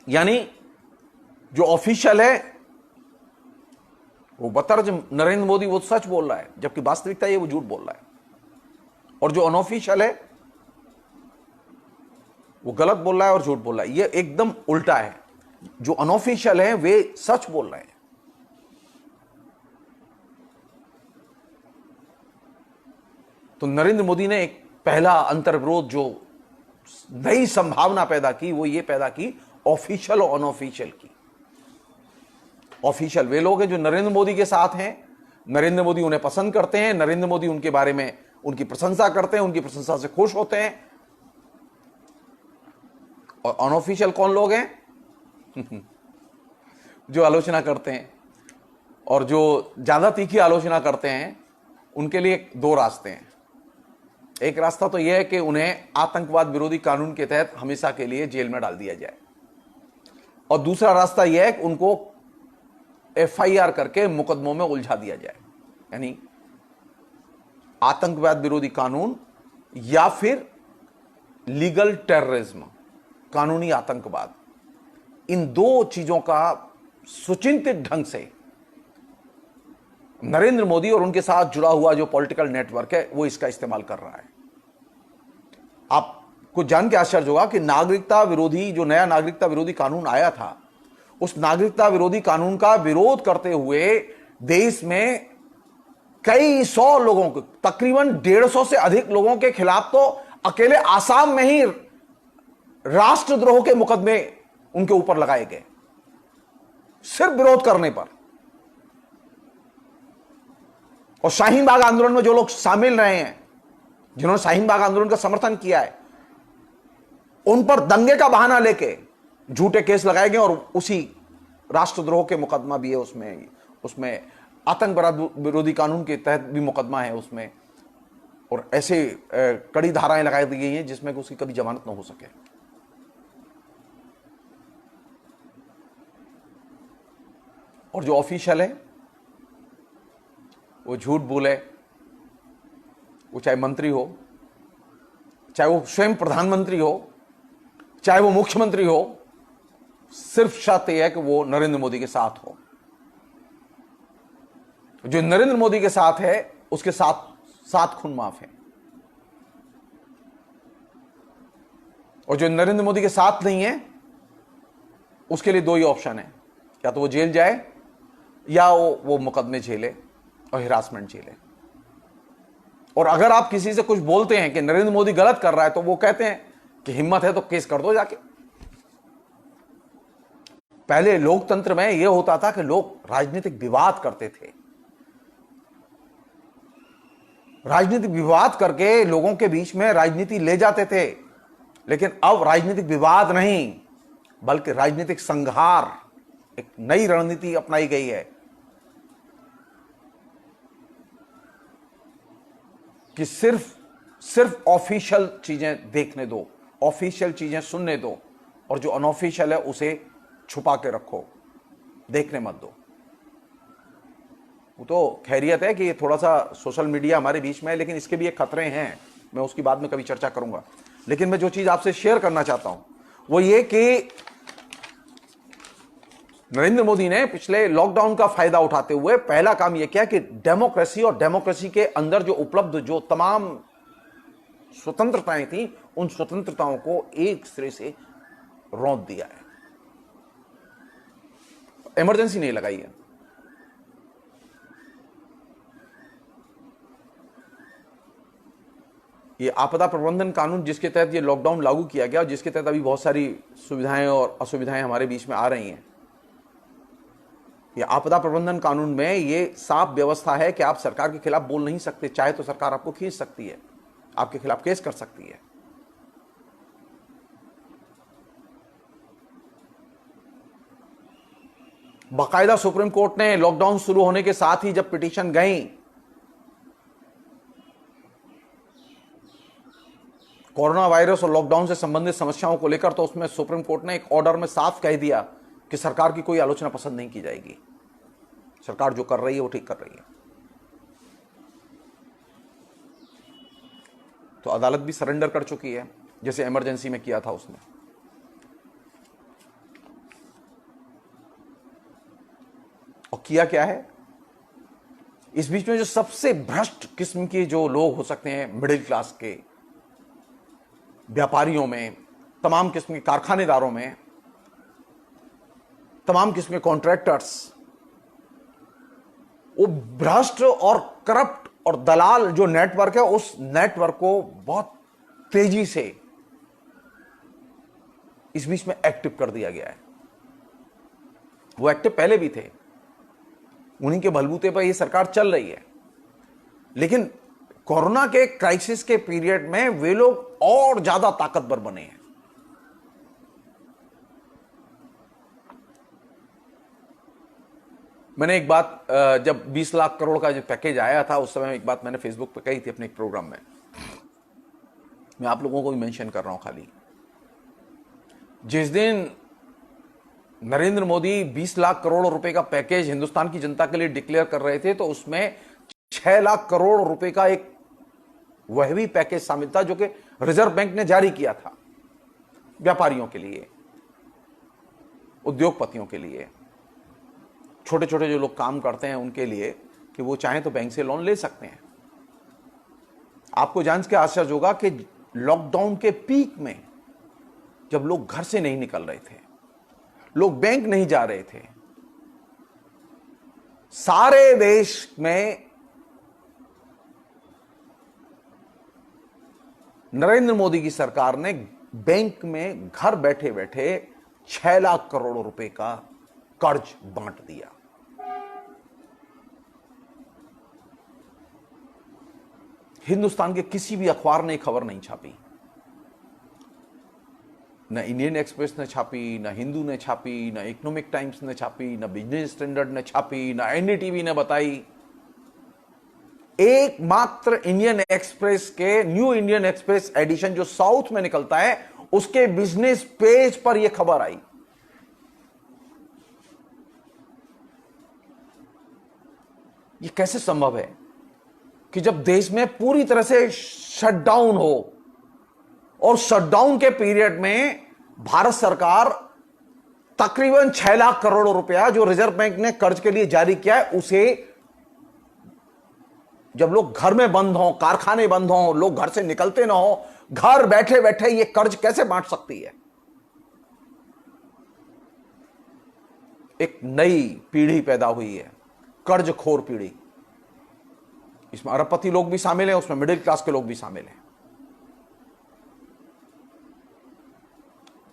यानी जो ऑफिशियल है वो बतर्ज नरेंद्र मोदी वो सच बोल रहा है, जबकि वास्तविकता ये वो झूठ बोल रहा है, और जो अनऑफिशियल है वो गलत बोल रहा है और झूठ बोल रहा है। ये एकदम उल्टा है। जो अनऑफिशियल है वे सच बोल रहे हैं। तो नरेंद्र मोदी ने एक पहला अंतर्विरोध जो नई संभावना पैदा की, वो ये पैदा की ऑफिशियल और अनऑफिशियल की। ऑफिशियल वे लोग हैं जो नरेंद्र मोदी के साथ हैं, नरेंद्र मोदी उन्हें पसंद करते हैं, नरेंद्र मोदी उनके बारे में उनकी प्रशंसा करते हैं, उनकी प्रशंसा से खुश होते हैं। और अनऑफिशियल कौन लोग हैं? जो आलोचना करते हैं, और जो ज्यादा तीखी आलोचना करते हैं उनके लिए 2 रास्ते हैं। एक रास्ता तो यह है कि उन्हें आतंकवाद विरोधी कानून के तहत हमेशा के लिए जेल में डाल दिया जाए, और दूसरा रास्ता यह है कि उनको FIR करके मुकदमों में उलझा दिया जाए। यानी आतंकवाद विरोधी कानून या फिर लीगल टेररिज्म, कानूनी आतंकवाद, इन 2 चीजों का सुचिंतित ढंग से नरेंद्र मोदी और उनके साथ जुड़ा हुआ जो पॉलिटिकल नेटवर्क है वो इसका इस्तेमाल कर रहा है। आपको जान के आश्चर्य होगा कि नागरिकता विरोधी जो नया नागरिकता विरोधी कानून आया था, उस नागरिकता विरोधी कानून का विरोध करते हुए देश में कई 100 लोगों को, तकरीबन 150 से अधिक लोगों के खिलाफ तो अकेले आसाम में ही राष्ट्रद्रोह के मुकदमे उनके ऊपर लगाए गए, सिर्फ विरोध करने पर। और शाहीन बाग आंदोलन में जो लोग शामिल रहे हैं, जिन्होंने शाहीन बाग आंदोलन का समर्थन किया है, उन पर दंगे का बहाना लेके झूठे केस लगाए गए, और उसी राष्ट्रद्रोह के मुकदमा भी है उसमें आतंकवाद विरोधी कानून के तहत भी मुकदमा है उसमें, और ऐसे कड़ी धाराएं लगाई दी गई हैं जिसमें कि उसकी कभी जमानत न हो सके। और जो ऑफिशियल है वो झूठ बोले, वो चाहे मंत्री हो, चाहे वो स्वयं प्रधानमंत्री हो, चाहे वो मुख्यमंत्री हो, सिर्फ शर्त यह है कि वो नरेंद्र मोदी के साथ हो। जो नरेंद्र मोदी के साथ है उसके साथ खून माफ है, और जो नरेंद्र मोदी के साथ नहीं है उसके लिए 2 ही ऑप्शन है, या तो वो जेल जाए या वो मुकदमे झेले और हिरासमेंट झेले। और अगर आप किसी से कुछ बोलते हैं कि नरेंद्र मोदी गलत कर रहा है, तो वो कहते हैं कि हिम्मत है तो केस कर दो जाके। पहले लोकतंत्र में यह होता था कि लोग राजनीतिक विवाद करते थे, राजनीतिक विवाद करके लोगों के बीच में राजनीति ले जाते थे। लेकिन अब राजनीतिक विवाद नहीं, बल्कि राजनीतिक संघार, एक नई रणनीति अपनाई गई है कि सिर्फ ऑफिशियल चीजें देखने दो, ऑफिशियल चीजें सुनने दो, और जो अनऑफिशियल है उसे छुपा के रखो, देखने मत दो। वो तो खैरियत है कि ये थोड़ा सा सोशल मीडिया हमारे बीच में है, लेकिन इसके भी एक खतरे हैं, मैं उसकी बाद में कभी चर्चा करूंगा। लेकिन मैं जो चीज आपसे शेयर करना चाहता हूं वो ये कि नरेंद्र मोदी ने पिछले लॉकडाउन का फायदा उठाते हुए पहला काम यह किया कि डेमोक्रेसी और डेमोक्रेसी के अंदर जो उपलब्ध जो तमाम स्वतंत्रताएं थी, उन स्वतंत्रताओं को एक सिरे से रौंद दिया है। इमरजेंसी नहीं लगाई है। ये आपदा प्रबंधन कानून जिसके तहत ये लॉकडाउन लागू किया गया, और जिसके तहत अभी बहुत सारी सुविधाएं और असुविधाएं हमारे बीच में आ रही हैं, ये आपदा प्रबंधन कानून में ये साफ व्यवस्था है कि आप सरकार के खिलाफ बोल नहीं सकते, चाहे तो सरकार आपको खींच सकती है, आपके खिलाफ केस कर सकती है। बाकायदा सुप्रीम कोर्ट ने लॉकडाउन शुरू होने के साथ ही जब पिटीशन गई, कोरोना वायरस और लॉकडाउन से संबंधित समस्याओं को लेकर, तो उसमें सुप्रीम कोर्ट ने एक ऑर्डर में साफ कह दिया कि सरकार की कोई आलोचना पसंद नहीं की जाएगी, सरकार जो कर रही है वो ठीक कर रही है। तो अदालत भी सरेंडर कर चुकी है, जैसे इमरजेंसी में किया था उसने। और किया क्या है, इस बीच में जो सबसे भ्रष्ट किस्म के जो लोग हो सकते हैं, मिडिल क्लास के, व्यापारियों में, तमाम किस्म के कारखानेदारों में, तमाम किस्म के कॉन्ट्रैक्टर्स, वो भ्रष्ट और करप्ट और दलाल जो नेटवर्क है, उस नेटवर्क को बहुत तेजी से इस बीच में एक्टिव कर दिया गया है। वो एक्टिव पहले भी थे, उन्हीं के बलबूते पर ये सरकार चल रही है, लेकिन कोरोना के क्राइसिस के पीरियड में वे लोग और ज्यादा ताकतवर बने हैं। मैंने एक बात, जब 20 लाख करोड़ का जो पैकेज आया था, उस समय एक बात मैंने फेसबुक पे कही थी अपने एक प्रोग्राम में, मैं आप लोगों को भी मेंशन कर रहा हूं खाली। जिस दिन नरेंद्र मोदी 20 लाख करोड़ रुपए का पैकेज हिंदुस्तान की जनता के लिए डिक्लेयर कर रहे थे, तो उसमें 6 लाख करोड़ रुपए का एक वह भी पैकेज शामिल था जो कि रिजर्व बैंक ने जारी किया था व्यापारियों के लिए, उद्योगपतियों के लिए, छोटे छोटे जो लोग काम करते हैं उनके लिए, कि वो चाहें तो बैंक से लोन ले सकते हैं। आपको जान के आश्चर्य होगा कि लॉकडाउन के पीक में जब लोग घर से नहीं निकल रहे थे, लोग बैंक नहीं जा रहे थे, सारे देश में नरेंद्र मोदी की सरकार ने बैंक में घर बैठे बैठे 6 लाख करोड़ रुपए का कर्ज बांट दिया। हिंदुस्तान के किसी भी अखबार ने खबर नहीं छापी, न इंडियन एक्सप्रेस ने छापी, न हिंदू ने छापी, न इकोनॉमिक टाइम्स ने छापी, न बिजनेस स्टैंडर्ड ने छापी, न एनडीटीवी ने बताई। एकमात्र इंडियन एक्सप्रेस के न्यू इंडियन एक्सप्रेस एडिशन जो साउथ में निकलता है, उसके बिजनेस पेज पर यह खबर आई। यह कैसे संभव है कि जब देश में पूरी तरह से शटडाउन हो, और शटडाउन के पीरियड में भारत सरकार तकरीबन 6 लाख करोड़ रुपया जो रिजर्व बैंक ने कर्ज के लिए जारी किया है, उसे जब लोग घर में बंद हों, कारखाने बंद हों, लोग घर से निकलते ना हो, घर बैठे बैठे ये कर्ज कैसे बांट सकती है? एक नई पीढ़ी पैदा हुई है, कर्जखोर पीढ़ी। इसमें अरबपति लोग भी शामिल हैं, उसमें मिडिल क्लास के लोग भी शामिल हैं।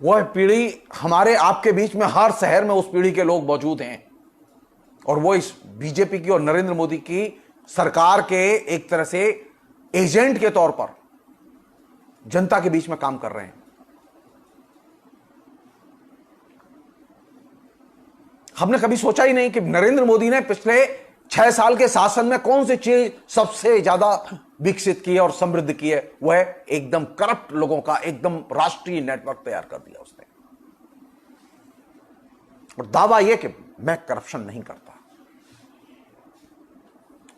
वह पीढ़ी हमारे आपके बीच में, हर शहर में उस पीढ़ी के लोग मौजूद हैं, और वो इस बीजेपी की और नरेंद्र मोदी की सरकार के एक तरह से एजेंट के तौर पर जनता के बीच में काम कर रहे हैं। हमने कभी सोचा ही नहीं कि नरेंद्र मोदी ने पिछले 6 साल के शासन में कौन सी चीज सबसे ज्यादा विकसित की है और समृद्ध की है। वह एकदम करप्ट लोगों का एकदम राष्ट्रीय नेटवर्क तैयार कर दिया उसने, और दावा यह कि मैं करप्शन नहीं करता।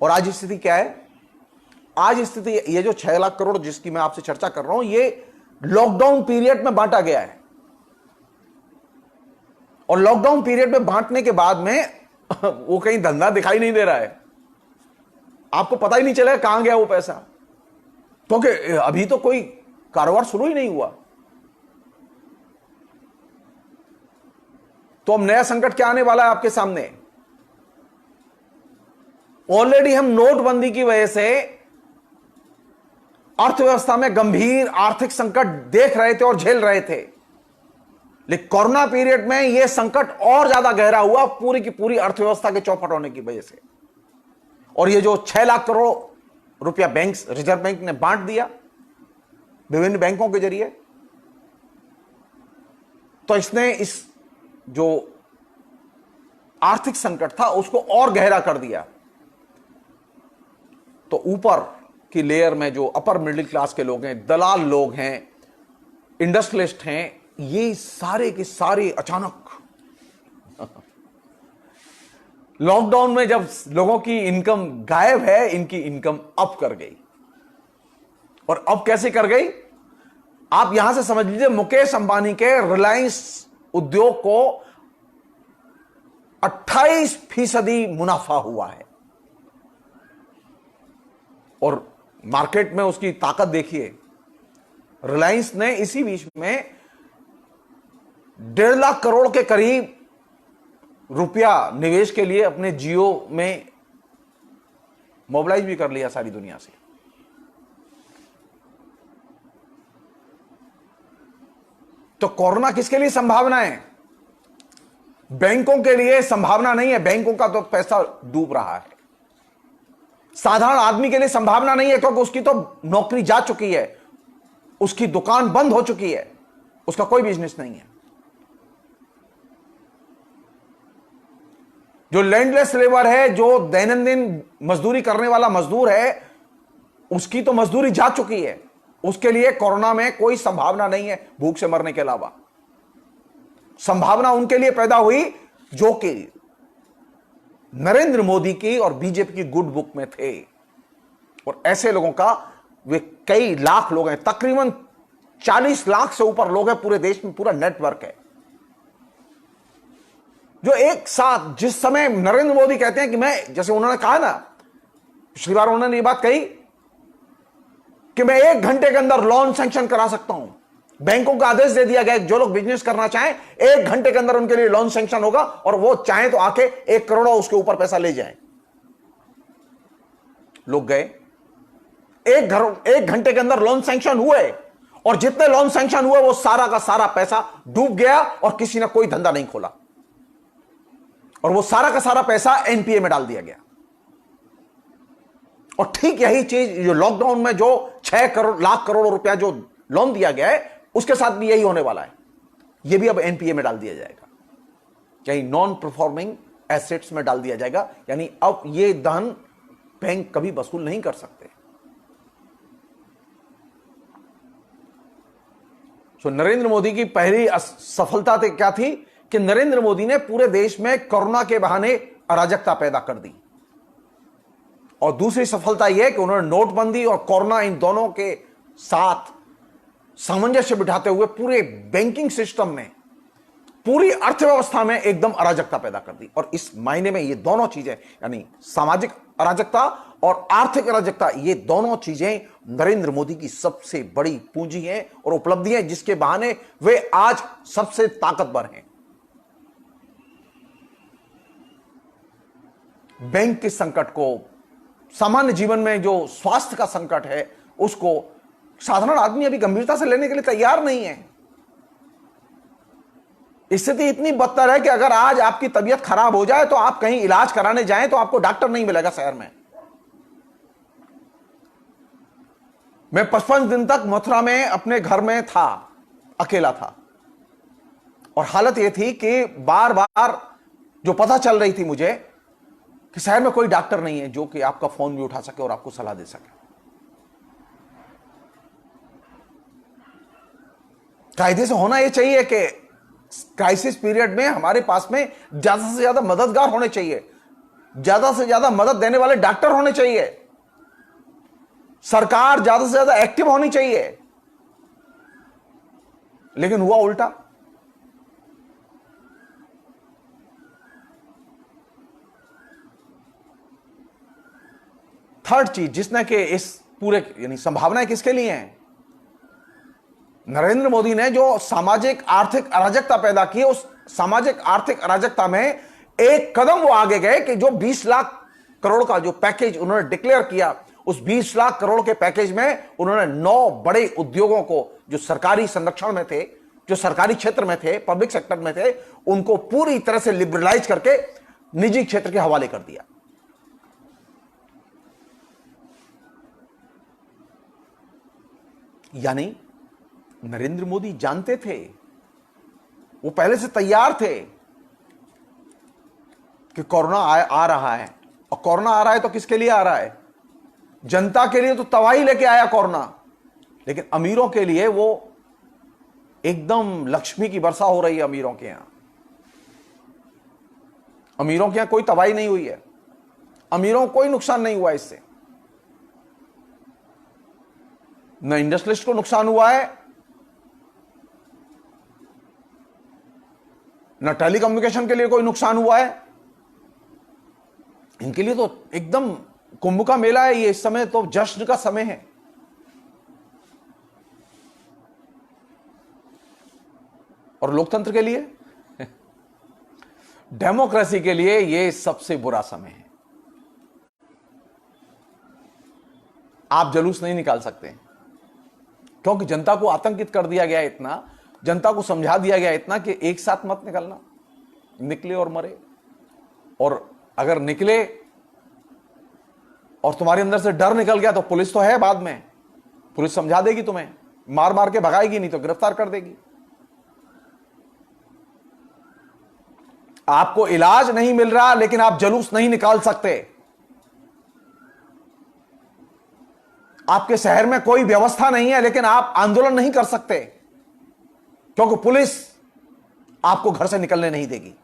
और आज स्थिति क्या है? आज स्थिति ये जो 6 लाख करोड़ जिसकी मैं आपसे चर्चा कर रहा हूं, ये लॉकडाउन पीरियड में बांटा गया है, और लॉकडाउन पीरियड में बांटने के बाद में वो कहीं धंधा दिखाई नहीं दे रहा है, आपको पता ही नहीं चलेगा कहां गया वो पैसा, क्योंकि अभी तो कोई कारोबार शुरू ही नहीं हुआ। तो अब नया संकट क्या आने वाला है आपके सामने? ऑलरेडी हम नोटबंदी की वजह से अर्थव्यवस्था में गंभीर आर्थिक संकट देख रहे थे और झेल रहे थे। लेकिन कोरोना पीरियड में यह संकट और ज्यादा गहरा हुआ पूरी की पूरी अर्थव्यवस्था के चौपट होने की वजह से। और ये जो 6 लाख करोड़ रुपया बैंक रिजर्व बैंक ने बांट दिया विभिन्न बैंकों के जरिए, तो इसने इस जो आर्थिक संकट था उसको और गहरा कर दिया। तो ऊपर की लेयर में जो अपर मिडिल क्लास के लोग हैं, दलाल लोग हैं, इंडस्ट्रियलिस्ट हैं, ये सारे के सारे अचानक लॉकडाउन में जब लोगों की इनकम गायब है, इनकी इनकम अप कर गई। और अब कैसे कर गई आप यहां से समझ लीजिए। मुकेश अंबानी के रिलायंस उद्योग को 28% मुनाफा हुआ है। और मार्केट में उसकी ताकत देखिए। रिलायंस ने इसी बीच में 1.5 लाख करोड़ के करीब रुपया निवेश के लिए अपने जियो में मोबिलाइज भी कर लिया सारी दुनिया से। तो कोरोना किसके लिए संभावना है? बैंकों के लिए संभावना नहीं है, बैंकों का तो पैसा डूब रहा है। साधारण आदमी के लिए संभावना नहीं है क्योंकि उसकी तो नौकरी जा चुकी है, उसकी दुकान बंद हो चुकी है, उसका कोई बिजनेस नहीं है। जो लैंडलेस लेबर है, जो दैनंदिन मजदूरी करने वाला मजदूर है, उसकी तो मजदूरी जा चुकी है। उसके लिए कोरोना में कोई संभावना नहीं है भूख से मरने के अलावा। संभावना उनके लिए पैदा हुई जो कि नरेंद्र मोदी की और बीजेपी की गुड बुक में थे। और ऐसे लोगों का वे कई लाख लोग हैं, तकरीबन 40 लाख से ऊपर लोग हैं पूरे देश में, पूरा नेटवर्क है जो एक साथ जिस समय नरेंद्र मोदी कहते हैं कि मैं, जैसे उन्होंने कहा ना पिछली बार, उन्होंने ये बात कही कि मैं 1 घंटे के अंदर लोन सैंक्शन करा सकता हूं। बैंकों का आदेश दे दिया गया जो लोग बिजनेस करना चाहें 1 घंटे के अंदर उनके लिए लोन सैंक्शन होगा और वो चाहें तो आके 1 करोड़ उसके ऊपर पैसा ले जाएं। लोग गए, 1 घंटे के अंदर लोन सैंक्शन हुए और जितने लोन सैंक्शन हुए वो सारा का सारा पैसा डूब गया और किसी ने कोई धंधा नहीं खोला और वो सारा का सारा पैसा एनपीए में डाल दिया गया। और ठीक यही चीज जो लॉकडाउन में जो 6 लाख करोड़ रुपया जो लोन दिया गया है उसके साथ भी यही होने वाला है। यह भी अब एनपीए में डाल दिया जाएगा, यानी नॉन परफॉर्मिंग एसेट्स में डाल दिया जाएगा। यानी अब यह धन बैंक कभी वसूल नहीं कर सकते। तो नरेंद्र मोदी की पहली सफलता क्या थी कि नरेंद्र मोदी ने पूरे देश में कोरोना के बहाने अराजकता पैदा कर दी। और दूसरी सफलता यह कि उन्होंने नोटबंदी और कोरोना इन दोनों के साथ सामंजस्य बिठाते हुए पूरे बैंकिंग सिस्टम में, पूरी अर्थव्यवस्था में एकदम अराजकता पैदा कर दी। और इस मायने में ये दोनों चीजें, यानी सामाजिक अराजकता और आर्थिक अराजकता, ये दोनों चीजें नरेंद्र मोदी की सबसे बड़ी पूंजी हैं और उपलब्धि हैं जिसके बहाने वे आज सबसे ताकतवर हैं। बैंक के संकट को, सामान्य जीवन में जो स्वास्थ्य का संकट है, उसको साधारण आदमी अभी गंभीरता से लेने के लिए तैयार नहीं है। स्थिति इतनी बदतर है कि अगर आज आपकी तबीयत खराब हो जाए तो आप कहीं इलाज कराने जाएं तो आपको डॉक्टर नहीं मिलेगा शहर में। मैं 55 दिन तक मथुरा में अपने घर में था, अकेला था, और हालत यह थी कि बार बार जो पता चल रही थी मुझे कि शहर में कोई डॉक्टर नहीं है जो कि आपका फोन भी उठा सके और आपको सलाह दे सके। कायदे से होना यह चाहिए कि क्राइसिस पीरियड में हमारे पास में ज्यादा से ज्यादा मददगार होने चाहिए, ज्यादा से ज्यादा मदद देने वाले डॉक्टर होने चाहिए, सरकार ज्यादा से ज्यादा एक्टिव होनी चाहिए। लेकिन हुआ उल्टा। थर्ड चीज जिसने कि इस पूरे, यानी संभावनाएं किसके लिए हैं? नरेंद्र मोदी ने जो सामाजिक आर्थिक अराजकता पैदा की, उस सामाजिक आर्थिक अराजकता में एक कदम वो आगे गए कि जो 20 लाख करोड़ का जो पैकेज उन्होंने डिक्लेयर किया, उस 20 लाख करोड़ के पैकेज में उन्होंने 9 बड़े उद्योगों को जो सरकारी संरक्षण में थे जो सरकारी क्षेत्र में थे, पब्लिक सेक्टर में थे, उनको पूरी तरह से लिबरलाइज करके निजी क्षेत्र के हवाले कर दिया। यानी नरेंद्र मोदी जानते थे, वो पहले से तैयार थे कि कोरोना आ रहा है। और कोरोना आ रहा है तो किसके लिए आ रहा है? जनता के लिए तो तबाही लेके आया कोरोना, लेकिन अमीरों के लिए वो एकदम लक्ष्मी की वर्षा हो रही है। अमीरों के यहां कोई तबाही नहीं हुई है, अमीरों को कोई नुकसान नहीं हुआ इससे। न इंडस्ट्रियलिस्ट को नुकसान हुआ है, न टेलीकम्युनिकेशन के लिए कोई नुकसान हुआ है। इनके लिए तो एकदम कुंभ का मेला है ये, इस समय तो जश्न का समय है। और लोकतंत्र के लिए, डेमोक्रेसी के लिए ये सबसे बुरा समय है। आप जुलूस नहीं निकाल सकते क्योंकि जनता को आतंकित कर दिया गया इतना, जनता को समझा दिया गया इतना कि एक साथ मत निकलना, निकले और मरे। और अगर निकले और तुम्हारे अंदर से डर निकल गया तो पुलिस तो है, बाद में पुलिस समझा देगी तुम्हें, मार मार के भगाएगी, नहीं तो गिरफ्तार कर देगी। आपको इलाज नहीं मिल रहा लेकिन आप जुलूस नहीं निकाल सकते। आपके शहर में कोई व्यवस्था नहीं है लेकिन आप आंदोलन नहीं कर सकते क्योंकि पुलिस आपको घर से निकलने नहीं देगी।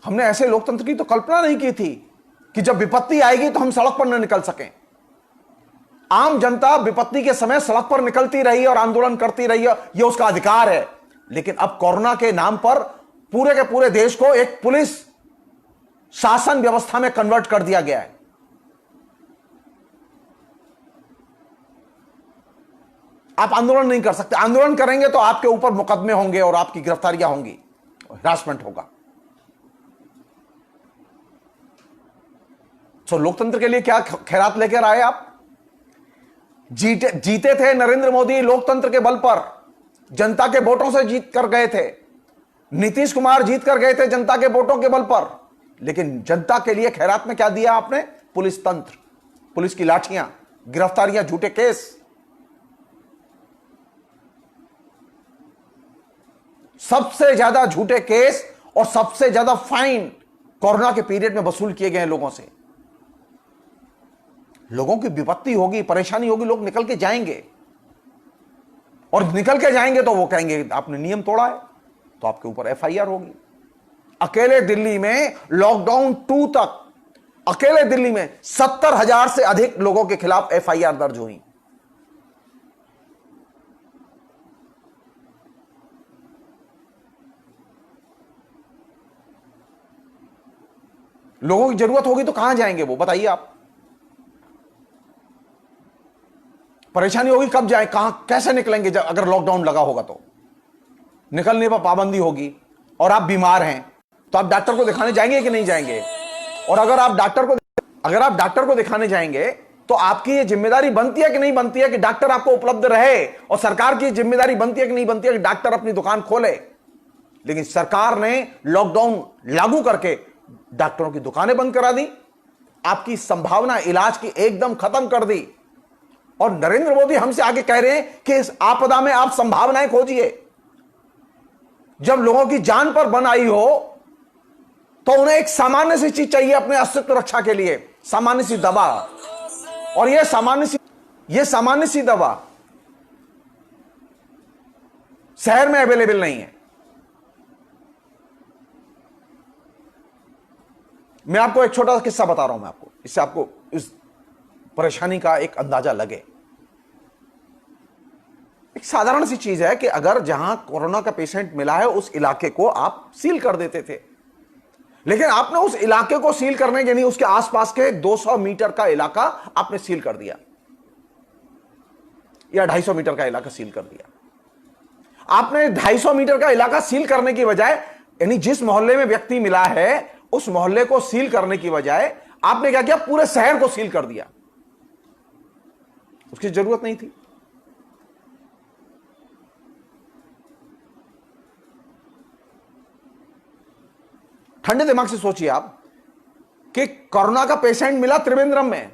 हमने ऐसे लोकतंत्र की तो कल्पना नहीं की थी कि जब विपत्ति आएगी तो हम सड़क पर न निकल सकें। आम जनता विपत्ति के समय सड़क पर निकलती रही और आंदोलन करती रही है, यह उसका अधिकार है। लेकिन अब कोरोना के नाम पर पूरे के पूरे देश को एक पुलिस शासन व्यवस्था में कन्वर्ट कर दिया गया है। आप आंदोलन नहीं कर सकते। आंदोलन करेंगे तो आपके ऊपर मुकदमे होंगे और आपकी गिरफ्तारियां होंगी, हिरासमेंट होगा। तो लोकतंत्र के लिए क्या खैरात लेकर आए आप? जीते थे नरेंद्र मोदी लोकतंत्र के बल पर, जनता के वोटों से जीत कर गए थे। नीतीश कुमार जीत कर गए थे जनता के वोटों के बल पर, लेकिन जनता के लिए खैरात में क्या दिया आपने? पुलिस तंत्र, पुलिस की लाठियां, गिरफ्तारियां, झूठे केस। सबसे ज्यादा झूठे केस और सबसे ज्यादा फाइन कोरोना के पीरियड में वसूल किए गए हैं लोगों से। लोगों की विपत्ति होगी, परेशानी होगी, लोग निकल के जाएंगे और निकल के जाएंगे तो वो कहेंगे आपने नियम तोड़ा है, तो आपके ऊपर एफआईआर होगी। अकेले दिल्ली में लॉकडाउन 2 तक अकेले दिल्ली में 70,000 से अधिक लोगों के खिलाफ एफआईआर दर्ज हुई। लोगों की जरूरत होगी तो कहां जाएंगे वो, बताइए आप। परेशानी होगी कब जाए, कहां, कैसे निकलेंगे? जब अगर लॉकडाउन लगा होगा तो निकलने पर पाबंदी होगी और आप बीमार हैं तो आप डॉक्टर को दिखाने जाएंगे कि नहीं जाएंगे? और अगर आप डॉक्टर को दिखाने जाएंगे तो आपकी ये जिम्मेदारी बनती है कि नहीं बनती है कि डॉक्टर आपको उपलब्ध रहे, और सरकार की जिम्मेदारी बनती है कि नहीं बनती है कि डॉक्टर अपनी दुकान खोले। लेकिन सरकार ने लॉकडाउन लागू करके डॉक्टरों की दुकानें बंद करा दी, आपकी संभावना इलाज की एकदम खत्म कर दी। और नरेंद्र मोदी हमसे आगे कह रहे हैं कि इस आपदा में आप संभावनाएं खोजिए। जब लोगों की जान पर बन आई हो तो उन्हें एक सामान्य सी चीज चाहिए अपने अस्तित्व रक्षा के लिए, सामान्य सी दवा। और यह सामान्य सी दवा शहर में अवेलेबल नहीं है। मैं आपको एक छोटा सा किस्सा बता रहा हूं, मैं आपको, इससे आपको इस परेशानी का एक अंदाजा लगे। एक साधारण सी चीज है कि अगर जहां कोरोना का पेशेंट मिला है उस इलाके को आप सील कर देते थे, लेकिन आपने उस इलाके को सील करने के नहीं, उसके आसपास के 200 मीटर का इलाका आपने सील कर दिया या 250 मीटर का इलाका सील कर दिया। आपने 250 मीटर का इलाका सील करने की बजाय, यानी जिस मोहल्ले में व्यक्ति मिला है उस मोहल्ले को सील करने की बजाय आपने क्या किया? पूरे शहर को सील कर दिया। उसकी जरूरत नहीं थी। ठंडे दिमाग से सोचिए आप कि कोरोना का पेशेंट मिला त्रिवेंद्रम में,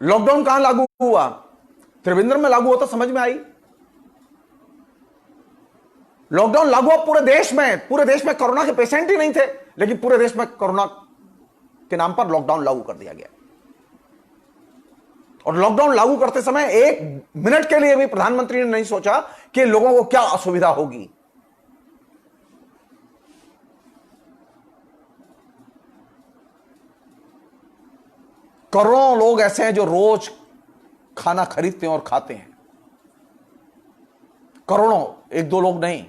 लॉकडाउन कहां लागू हुआ? त्रिवेंद्रम में लागू होता, समझ में आई? लॉकडाउन लागू हुआ पूरे देश में। पूरे देश में कोरोना के पेशेंट ही नहीं थे, लेकिन पूरे देश में कोरोना के नाम पर लॉकडाउन लागू कर दिया गया। और लॉकडाउन लागू करते समय एक मिनट के लिए भी प्रधानमंत्री ने नहीं सोचा कि लोगों को क्या असुविधा होगी। करोड़ों लोग ऐसे हैं जो रोज खाना खरीदते हैं और खाते हैं, करोड़ों, एक दो लोग नहीं।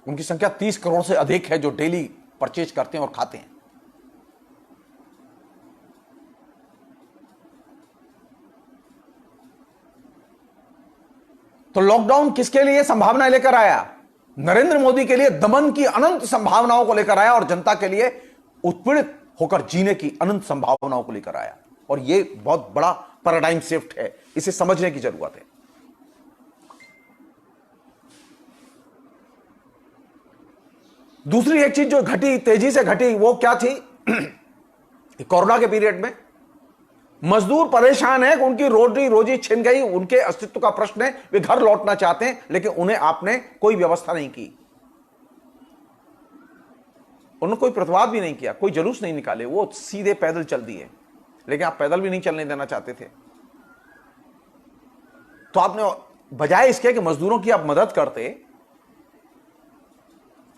उनकी संख्या 30 करोड़ से अधिक है जो डेली परचेज करते हैं और खाते हैं। तो लॉकडाउन किसके लिए संभावना लेकर आया? नरेंद्र मोदी के लिए दमन की अनंत संभावनाओं को लेकर आया और जनता के लिए उत्पीड़ित होकर जीने की अनंत संभावनाओं को लेकर आया। और यह बहुत बड़ा पैराडाइम शिफ्ट है, इसे समझने की जरूरत है। दूसरी एक चीज जो घटी, तेजी से घटी, वो क्या थी? कोरोना के पीरियड में मजदूर परेशान है कि उनकी रोटी रोजी छिन गई, उनके अस्तित्व का प्रश्न है, वे घर लौटना चाहते हैं, लेकिन उन्हें आपने कोई व्यवस्था नहीं की, उन्होंने कोई प्रतिवाद भी नहीं किया, कोई जुलूस नहीं निकाले, वो सीधे पैदल चल दिए। लेकिन आप पैदल भी नहीं चलने देना चाहते थे, तो आपने बजाय इसके कि मजदूरों की आप मदद करते,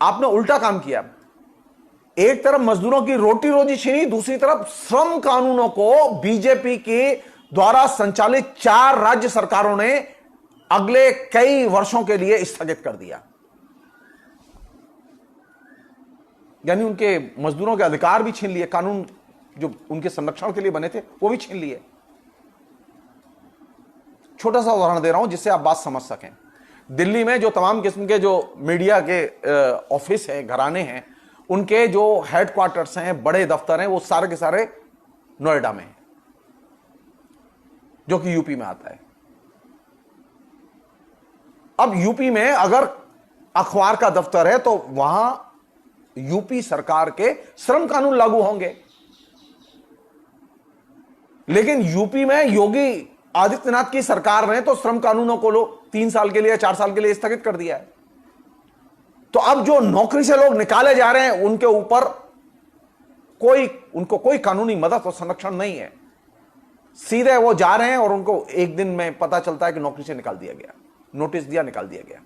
आपने उल्टा काम किया। एक तरफ मजदूरों की रोटी रोजी छीनी, दूसरी तरफ श्रम कानूनों को बीजेपी के द्वारा संचालित 4 राज्य सरकारों ने अगले कई वर्षों के लिए स्थगित कर दिया। यानी उनके मजदूरों के अधिकार भी छीन लिए, कानून जो उनके संरक्षण के लिए बने थे वो भी छीन लिए। छोटा सा उदाहरण दे रहा हूं जिससे आप बात समझ सकें। दिल्ली में जो तमाम किस्म के जो मीडिया के ऑफिस हैं, घराने हैं, उनके जो हेडक्वार्टर्स हैं, बड़े दफ्तर हैं, वो सारे के सारे नोएडा में हैं, जो कि यूपी में आता है। अब यूपी में अगर अखबार का दफ्तर है तो वहां यूपी सरकार के श्रम कानून लागू होंगे, लेकिन यूपी में योगी आदित्यनाथ की सरकार ने तो श्रम कानूनों को 3 साल के लिए, 4 साल के लिए स्थगित कर दिया है। तो अब जो नौकरी से लोग निकाले जा रहे हैं उनके ऊपर उनको कोई कानूनी मदद और संरक्षण नहीं है। सीधे वो जा रहे हैं और उनको एक दिन में पता चलता है कि नौकरी से निकाल दिया गया, नोटिस दिया, निकाल दिया गया।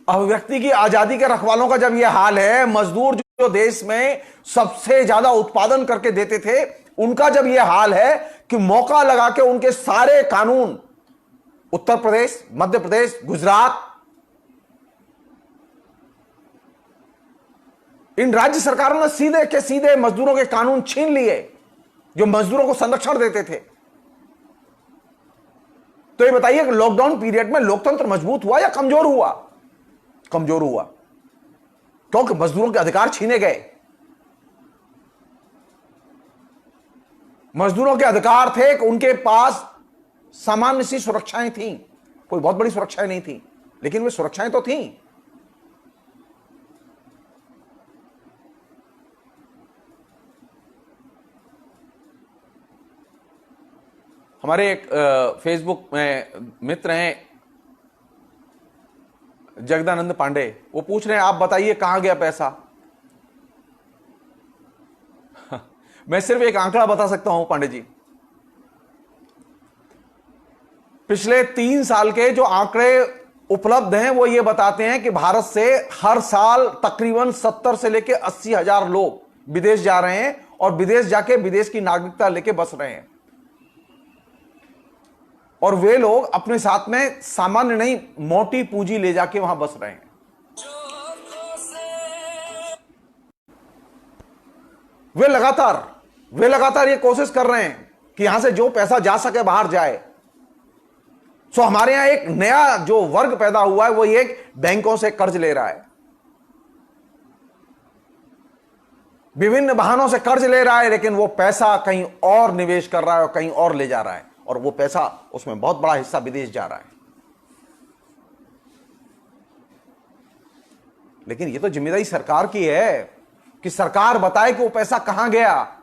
अभिव्यक्ति की आजादी के रखवालों का जब यह हाल है, मजदूर जो देश में सबसे ज्यादा उत्पादन करके देते थे, उनका जब यह हाल है कि मौका लगा के उनके सारे कानून उत्तर प्रदेश, मध्य प्रदेश, गुजरात, इन राज्य सरकारों ने सीधे के सीधे मजदूरों के कानून छीन लिए जो मजदूरों को संरक्षण देते थे। तो ये बताइए कि लॉकडाउन पीरियड में लोकतंत्र मजबूत हुआ या कमजोर हुआ? कमजोर हुआ, क्योंकि मजदूरों के अधिकार छीने गए। मजदूरों के अधिकार थे कि उनके पास सामान्य सी सुरक्षाएं थीं, कोई बहुत बड़ी सुरक्षाएं नहीं थी, लेकिन वे सुरक्षाएं तो थीं। हमारे एक फेसबुक में मित्र हैं जगदानंद पांडे, वो पूछ रहे हैं आप बताइए कहां गया पैसा। मैं सिर्फ एक आंकड़ा बता सकता हूं पांडे जी, पिछले 3 साल के जो आंकड़े उपलब्ध हैं वो ये बताते हैं कि भारत से हर साल तकरीबन 70 से लेकर 80 हजार लोग विदेश जा रहे हैं और विदेश जाके विदेश की नागरिकता लेके बस रहे हैं। और वे लोग अपने साथ में सामान्य नहीं, मोटी पूंजी ले जाके वहां बस रहे हैं। वे लगातार ये कोशिश कर रहे हैं कि यहां से जो पैसा जा सके बाहर जाए। सो हमारे यहां एक नया जो वर्ग पैदा हुआ है वो ये बैंकों से कर्ज ले रहा है। विभिन्न बहानों से कर्ज ले रहा है, लेकिन वो पैसा कहीं और निवेश कर रहा है और कहीं और ले जा रहा है, और वो पैसा उसमें बहुत बड़ा हिस्सा विदेश जा रहा है। लेकिन ये तो जिम्मेदारी सरकार की है कि सरकार बताए कि वो पैसा कहां गया।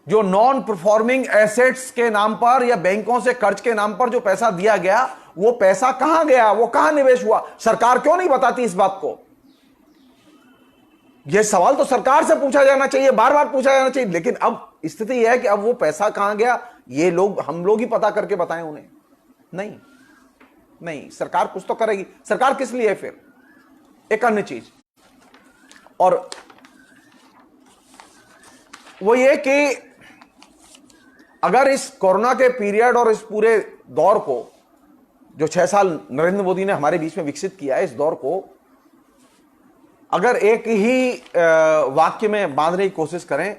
जो नॉन परफॉर्मिंग एसेट्स के नाम पर या बैंकों से कर्ज के नाम पर जो पैसा दिया गया, वो पैसा कहां गया, वो कहां निवेश हुआ, सरकार क्यों नहीं बताती इस बात को? यह सवाल तो सरकार से पूछा जाना चाहिए, बार बार पूछा जाना चाहिए। लेकिन अब स्थिति यह है कि अब वो पैसा कहां गया, ये लोग, हम लोग ही पता करके बताएं उन्हें? नहीं नहीं, सरकार कुछ तो करेगी। सरकार किस लिए है फिर? एक अन्य चीज, और वो ये कि अगर इस कोरोना के पीरियड और इस पूरे दौर को, जो 6 साल नरेंद्र मोदी ने हमारे बीच में विकसित किया है, इस दौर को अगर एक ही वाक्य में बांधने की कोशिश करें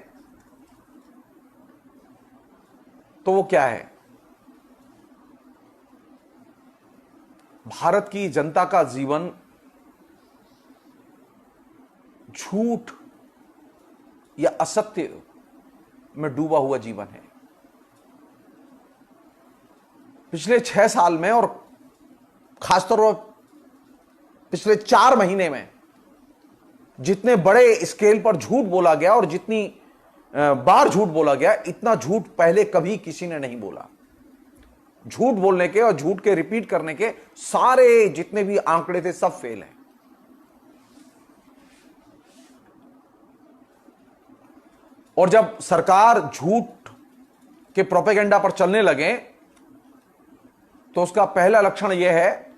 तो वो क्या है? भारत की जनता का जीवन झूठ या असत्य में डूबा हुआ जीवन है। पिछले 6 साल में, और खासतौर पर पिछले 4 महीने में, जितने बड़े स्केल पर झूठ बोला गया और जितनी बार झूठ बोला गया, इतना झूठ पहले कभी किसी ने नहीं बोला। झूठ बोलने के और झूठ के रिपीट करने के सारे जितने भी आंकड़े थे, सब फेल हैं। और जब सरकार झूठ के प्रोपेगेंडा पर चलने लगे, तो उसका पहला लक्षण यह है,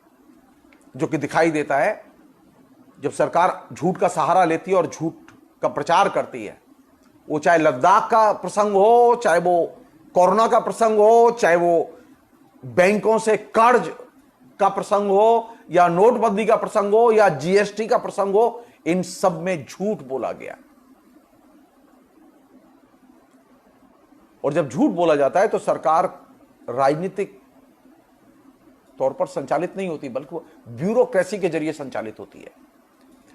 जो कि दिखाई देता है, जब सरकार झूठ का सहारा लेती है और झूठ का प्रचार करती है, वो चाहे लद्दाख का प्रसंग हो, चाहे वो कोरोना का प्रसंग हो, चाहे वो बैंकों से कर्ज का प्रसंग हो, या नोटबंदी का प्रसंग हो, या जीएसटी का प्रसंग हो, इन सब में झूठ बोला गया। और जब झूठ बोला जाता है तो सरकार राजनीतिक तौर पर संचालित नहीं होती, बल्कि वो ब्यूरोक्रेसी के जरिए संचालित होती है।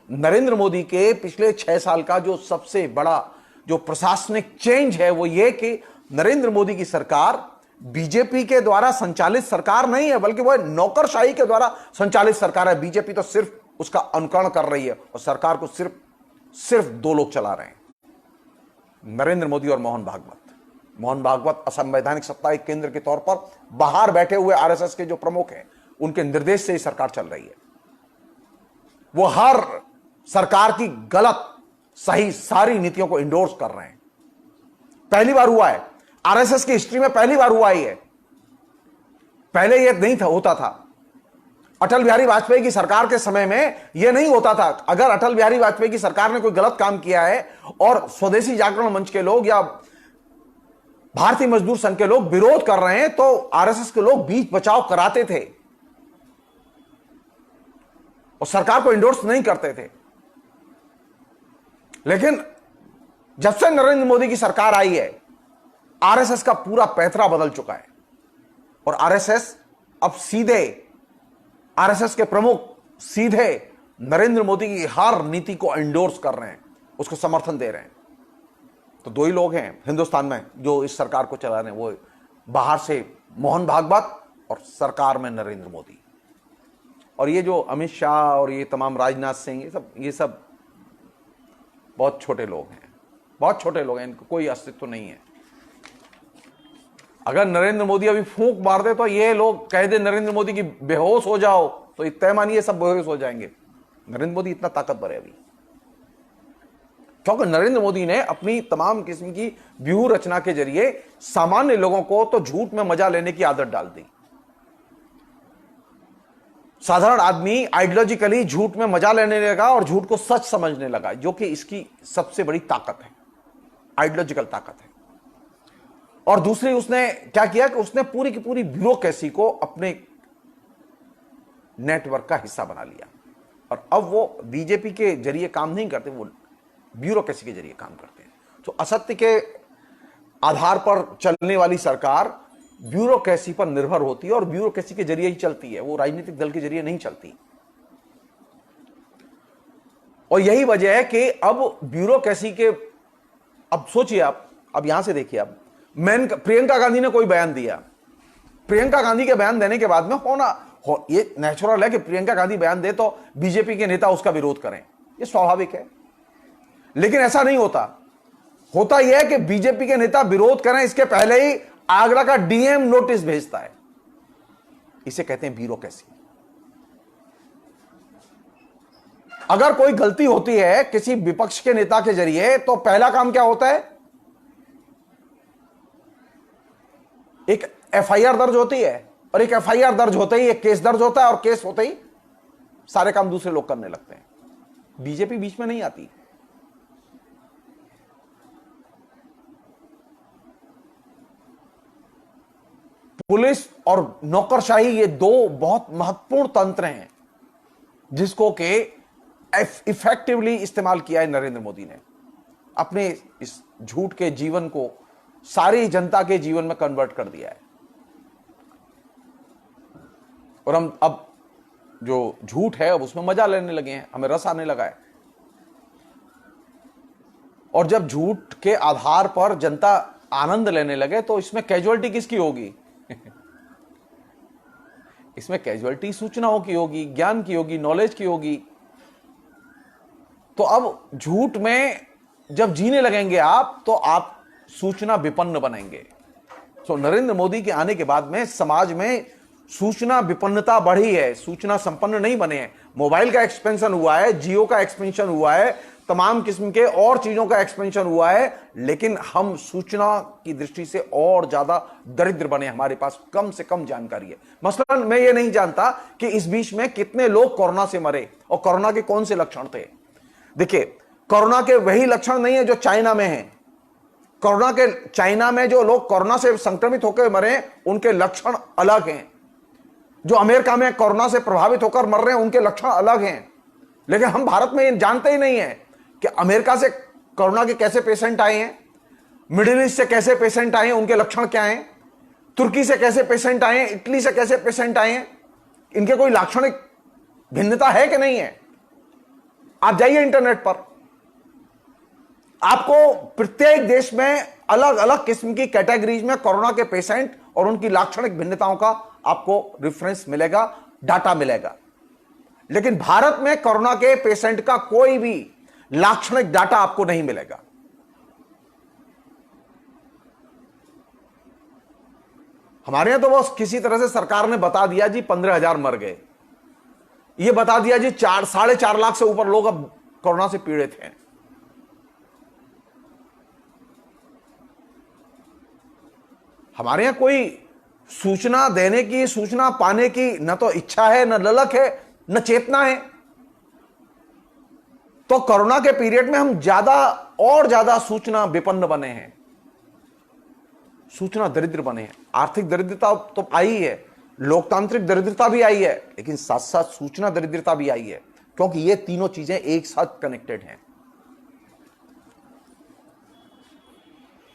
नरेंद्र मोदी के पिछले 6 साल का जो सबसे बड़ा जो प्रशासनिक चेंज है, वो ये कि नरेंद्र मोदी की सरकार बीजेपी के द्वारा संचालित सरकार नहीं है, बल्कि वह नौकरशाही के द्वारा संचालित सरकार है। बीजेपी तो सिर्फ उसका अनुकरण कर रही है, और सरकार को सिर्फ 2 लोग चला रहे हैं, नरेंद्र मोदी और मोहन भागवत। मोहन भागवत असंवैधानिक सत्ता के केंद्र के तौर पर बाहर बैठे हुए आरएसएस के जो प्रमुख हैं, उनके निर्देश से ही सरकार चल रही है। वो हर सरकार की गलत सही सारी नीतियों को इंडोर्स कर रहे हैं। पहली बार हुआ है आरएसएस की हिस्ट्री में, पहली बार हुआ ही है। पहले यह नहीं था, होता था। अटल बिहारी वाजपेयी की सरकार के समय में यह नहीं होता था। अगर अटल बिहारी वाजपेयी की सरकार ने कोई गलत काम किया है और स्वदेशी जागरण मंच के लोग या भारतीय मजदूर संघ के लोग विरोध कर रहे हैं, तो आरएसएस के लोग बीच बचाव कराते थे और सरकार को इंडोर्स नहीं करते थे। लेकिन जब से नरेंद्र मोदी की सरकार आई है, आरएसएस का पूरा पैंतरा बदल चुका है, और आरएसएस अब सीधे, आरएसएस के प्रमुख सीधे नरेंद्र मोदी की हर नीति को इंडोर्स कर रहे हैं, उसको समर्थन दे रहे हैं। तो 2 ही लोग हैं हिंदुस्तान में जो इस सरकार को चला रहे हैं, वो बाहर से मोहन भागवत और सरकार में नरेंद्र मोदी। और ये जो अमित शाह और ये तमाम राजनाथ सिंह, ये सब बहुत छोटे लोग हैं, बहुत छोटे लोग हैं, इनको कोई अस्तित्व नहीं है। अगर नरेंद्र मोदी अभी फूंक मार दे तो ये लोग कह दे नरेंद्र मोदी की बेहोश हो जाओ, तो तय मानिए सब बेहोश हो जाएंगे। नरेंद्र मोदी इतना ताकतवर है अभी, क्योंकि नरेंद्र मोदी ने अपनी तमाम किस्म की व्यूह रचना के जरिए सामान्य लोगों को तो झूठ में मजा लेने की आदत डाल दी। साधारण आदमी आइडियोलॉजिकली झूठ में मजा लेने लगा और झूठ को सच समझने लगा, जो कि इसकी सबसे बड़ी ताकत है, आइडियोलॉजिकल ताकत है। और दूसरी उसने क्या किया कि उसने पूरी की पूरी ब्यूरोक्रेसी को अपने नेटवर्क का हिस्सा बना लिया, और अब वो बीजेपी के जरिए काम नहीं करते, वो ब्यूरोक्रेसी के जरिए काम करते हैं। तो असत्य के आधार पर चलने वाली सरकार ब्यूरोक्रेसी पर निर्भर होती है, और ब्यूरोक्रेसी के जरिए ही चलती है, वो राजनीतिक दल के जरिए नहीं चलती। और यही वजह है कि अब ब्यूरोक्रेसी के, अब सोचिए आप, अब यहां से देखिए, अब प्रियंका गांधी ने कोई बयान दिया, प्रियंका गांधी के बयान देने के बाद में ये नेचुरल है कि प्रियंका गांधी बयान दे तो बीजेपी के नेता उसका विरोध करें, ये स्वाभाविक है। लेकिन ऐसा नहीं होता, होता यह है कि बीजेपी के नेता विरोध करें इसके पहले ही आगरा का डीएम नोटिस भेजता है। इसे कहते हैं ब्यूरोक्रेसी। अगर कोई गलती होती है किसी विपक्ष के नेता के जरिए तो पहला काम क्या होता है, एक एफआईआर दर्ज होती है, और एक एफआईआर दर्ज होते ही एक केस दर्ज होता है, और केस होते ही सारे काम दूसरे लोग करने लगते हैं। बीजेपी बीच में नहीं आती। पुलिस और नौकरशाही ये दो बहुत महत्वपूर्ण तंत्र हैं जिसको के इफेक्टिवली इस्तेमाल किया है नरेंद्र मोदी ने। अपने इस झूठ के जीवन को सारी जनता के जीवन में कन्वर्ट कर दिया है। और हम अब जो झूठ है अब उसमें मजा लेने लगे हैं, हमें रस आने लगा है। और जब झूठ के आधार पर जनता आनंद लेने लगे तो इसमें कैजुअलिटी किसकी होगी? इसमें कैजुअलिटी सूचनाओं की होगी, ज्ञान की होगी, नॉलेज की होगी। तो अब झूठ में जब जीने लगेंगे आप तो आप सूचना विपन्न बनेंगे। तो नरेंद्र मोदी के आने के बाद में समाज में सूचना विपन्नता बढ़ी है, सूचना संपन्न नहीं बने हैं। मोबाइल का एक्सपेंशन हुआ है, जियो का एक्सपेंशन हुआ है, तमाम किस्म के और चीजों का एक्सपेंशन हुआ है, लेकिन हम सूचना की दृष्टि से और ज्यादा दरिद्र बने। हमारे पास कम से कम जानकारी है। मसलन मैं ये नहीं जानता कि इस बीच में कितने लोग कोरोना से मरे और कोरोना के कौन से लक्षण थे। देखिए, कोरोना के वही लक्षण नहीं है जो चाइना में है। कोरोना के चाइना में जो लोग कोरोना से संक्रमित होकर मरे उनके लक्षण अलग हैं। जो अमेरिका में कोरोना से प्रभावित होकर मर रहे हैं उनके लक्षण अलग हैं। लेकिन हम भारत में ये जानते ही नहीं है कि अमेरिका से कोरोना के कैसे पेशेंट आए हैं, मिडिल ईस्ट से कैसे पेशेंट आए हैं, उनके लक्षण क्या हैं, तुर्की से कैसे पेशेंट आए हैं, इटली से कैसे पेशेंट आए हैं, इनके कोई लाक्षणिक भिन्नता है कि नहीं है। आप जाइए इंटरनेट पर, आपको प्रत्येक देश में अलग अलग किस्म की कैटेगरीज में कोरोना के पेशेंट और उनकी लाक्षणिक भिन्नताओं का आपको रेफरेंस मिलेगा, डाटा मिलेगा। लेकिन भारत में कोरोना के पेशेंट का कोई भी लाक्षणिक डाटा आपको नहीं मिलेगा। हमारे यहां तो बस किसी तरह से सरकार ने बता दिया जी 15,000 मर गए, ये बता दिया जी 4.5 लाख से ऊपर लोग अब कोरोना से पीड़ित हैं। हमारे यहां कोई सूचना देने की, सूचना पाने की न तो इच्छा है, न ललक है, न चेतना है। तो कोरोना के पीरियड में हम ज्यादा और ज्यादा सूचना विपन्न बने हैं, सूचना दरिद्र बने हैं। आर्थिक दरिद्रता तो आई है, लोकतांत्रिक दरिद्रता भी आई है, लेकिन साथ साथ सूचना दरिद्रता भी आई है, क्योंकि ये तीनों चीजें एक साथ कनेक्टेड हैं।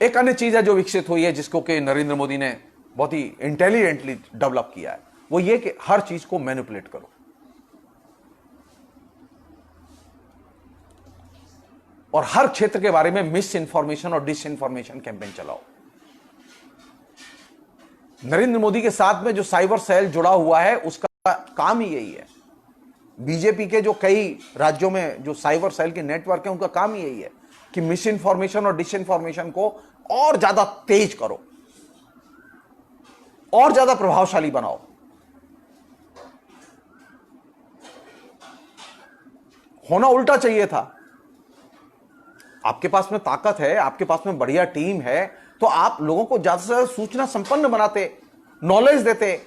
एक अन्य चीज है जो विकसित हुई है, जिसको कि नरेंद्र मोदी ने बहुत ही इंटेलिजेंटली डेवलप किया है, वो ये कि हर चीज को मैनिपुलेट करो और हर क्षेत्र के बारे में मिस इंफॉर्मेशन और डिस इंफॉर्मेशन कैंपेन चलाओ। नरेंद्र मोदी के साथ में जो साइबर सेल जुड़ा हुआ है उसका काम ही यही है। बीजेपी के जो कई राज्यों में जो साइबर सेल के नेटवर्क है उनका काम ही यही है कि मिस इंफॉर्मेशन और डिस इंफॉर्मेशन को और ज्यादा तेज करो, और ज्यादा प्रभावशाली बनाओ। होना उल्टा चाहिए था। आपके पास में ताकत है, आपके पास में बढ़िया टीम है, तो आप लोगों को ज्यादा से ज्यादा सूचना संपन्न बनाते, नॉलेज देते,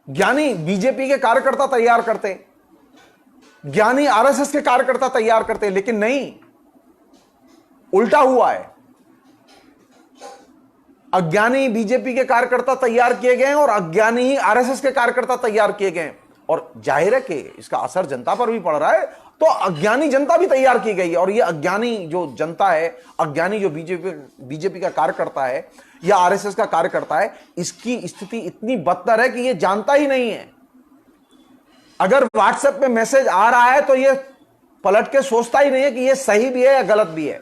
ज्ञानी बीजेपी के कार्यकर्ता तैयार करते, ज्ञानी आरएसएस के कार्यकर्ता तैयार करते। लेकिन नहीं, उल्टा हुआ है। अज्ञानी बीजेपी के कार्यकर्ता तैयार किए गए और अज्ञानी ही आरएसएस के कार्यकर्ता तैयार किए गए। और जाहिर है कि इसका असर जनता पर भी पड़ रहा है, तो अज्ञानी जनता भी तैयार की गई है। और ये अज्ञानी जो जनता है, अज्ञानी जो बीजेपी का कार्यकर्ता है या आरएसएस का कार्यकर्ता है, इसकी स्थिति इतनी बदतर है कि ये जानता ही नहीं है। अगर व्हाट्सएप पे मैसेज आ रहा है तो ये पलट के सोचता ही नहीं है कि ये सही भी है या गलत भी है।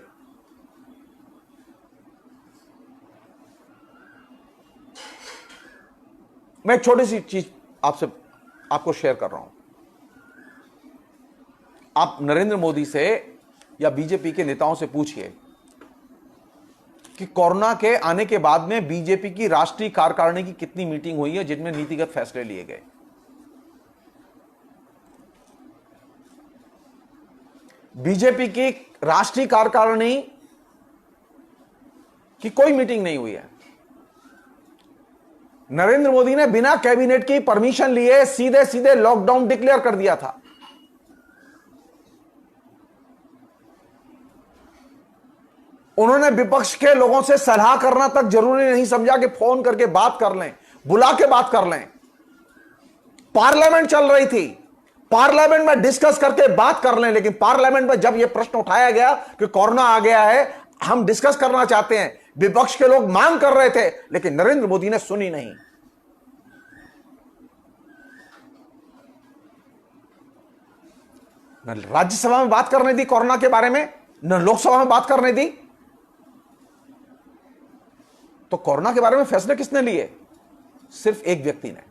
मैं एक छोटी सी चीज आपको शेयर कर रहा हूं। आप नरेंद्र मोदी से या बीजेपी के नेताओं से पूछिए कि कोरोना के आने के बाद में बीजेपी की राष्ट्रीय कार्यकारिणी की कितनी मीटिंग हुई है जिनमें नीतिगत फैसले लिए गए। बीजेपी की राष्ट्रीय कार्यकारिणी की कोई मीटिंग नहीं हुई है। नरेंद्र मोदी ने बिना कैबिनेट की परमिशन लिए सीधे सीधे लॉकडाउन डिक्लेयर कर दिया था। उन्होंने विपक्ष के लोगों से सलाह करना तक जरूरी नहीं समझा कि फोन करके बात कर लें, बुला के बात कर लें। पार्लियामेंट चल रही थी, पार्लियामेंट में डिस्कस करके बात कर लें। लेकिन पार्लियामेंट में जब यह प्रश्न उठाया गया कि कोरोना आ गया है, हम डिस्कस करना चाहते हैं, विपक्ष के लोग मांग कर रहे थे, लेकिन नरेंद्र मोदी ने सुनी नहीं। न राज्यसभा में बात करने दी कोरोना के बारे में, न लोकसभा में बात करने दी। तो कोरोना के बारे में फैसले किसने लिए? सिर्फ एक व्यक्ति ने,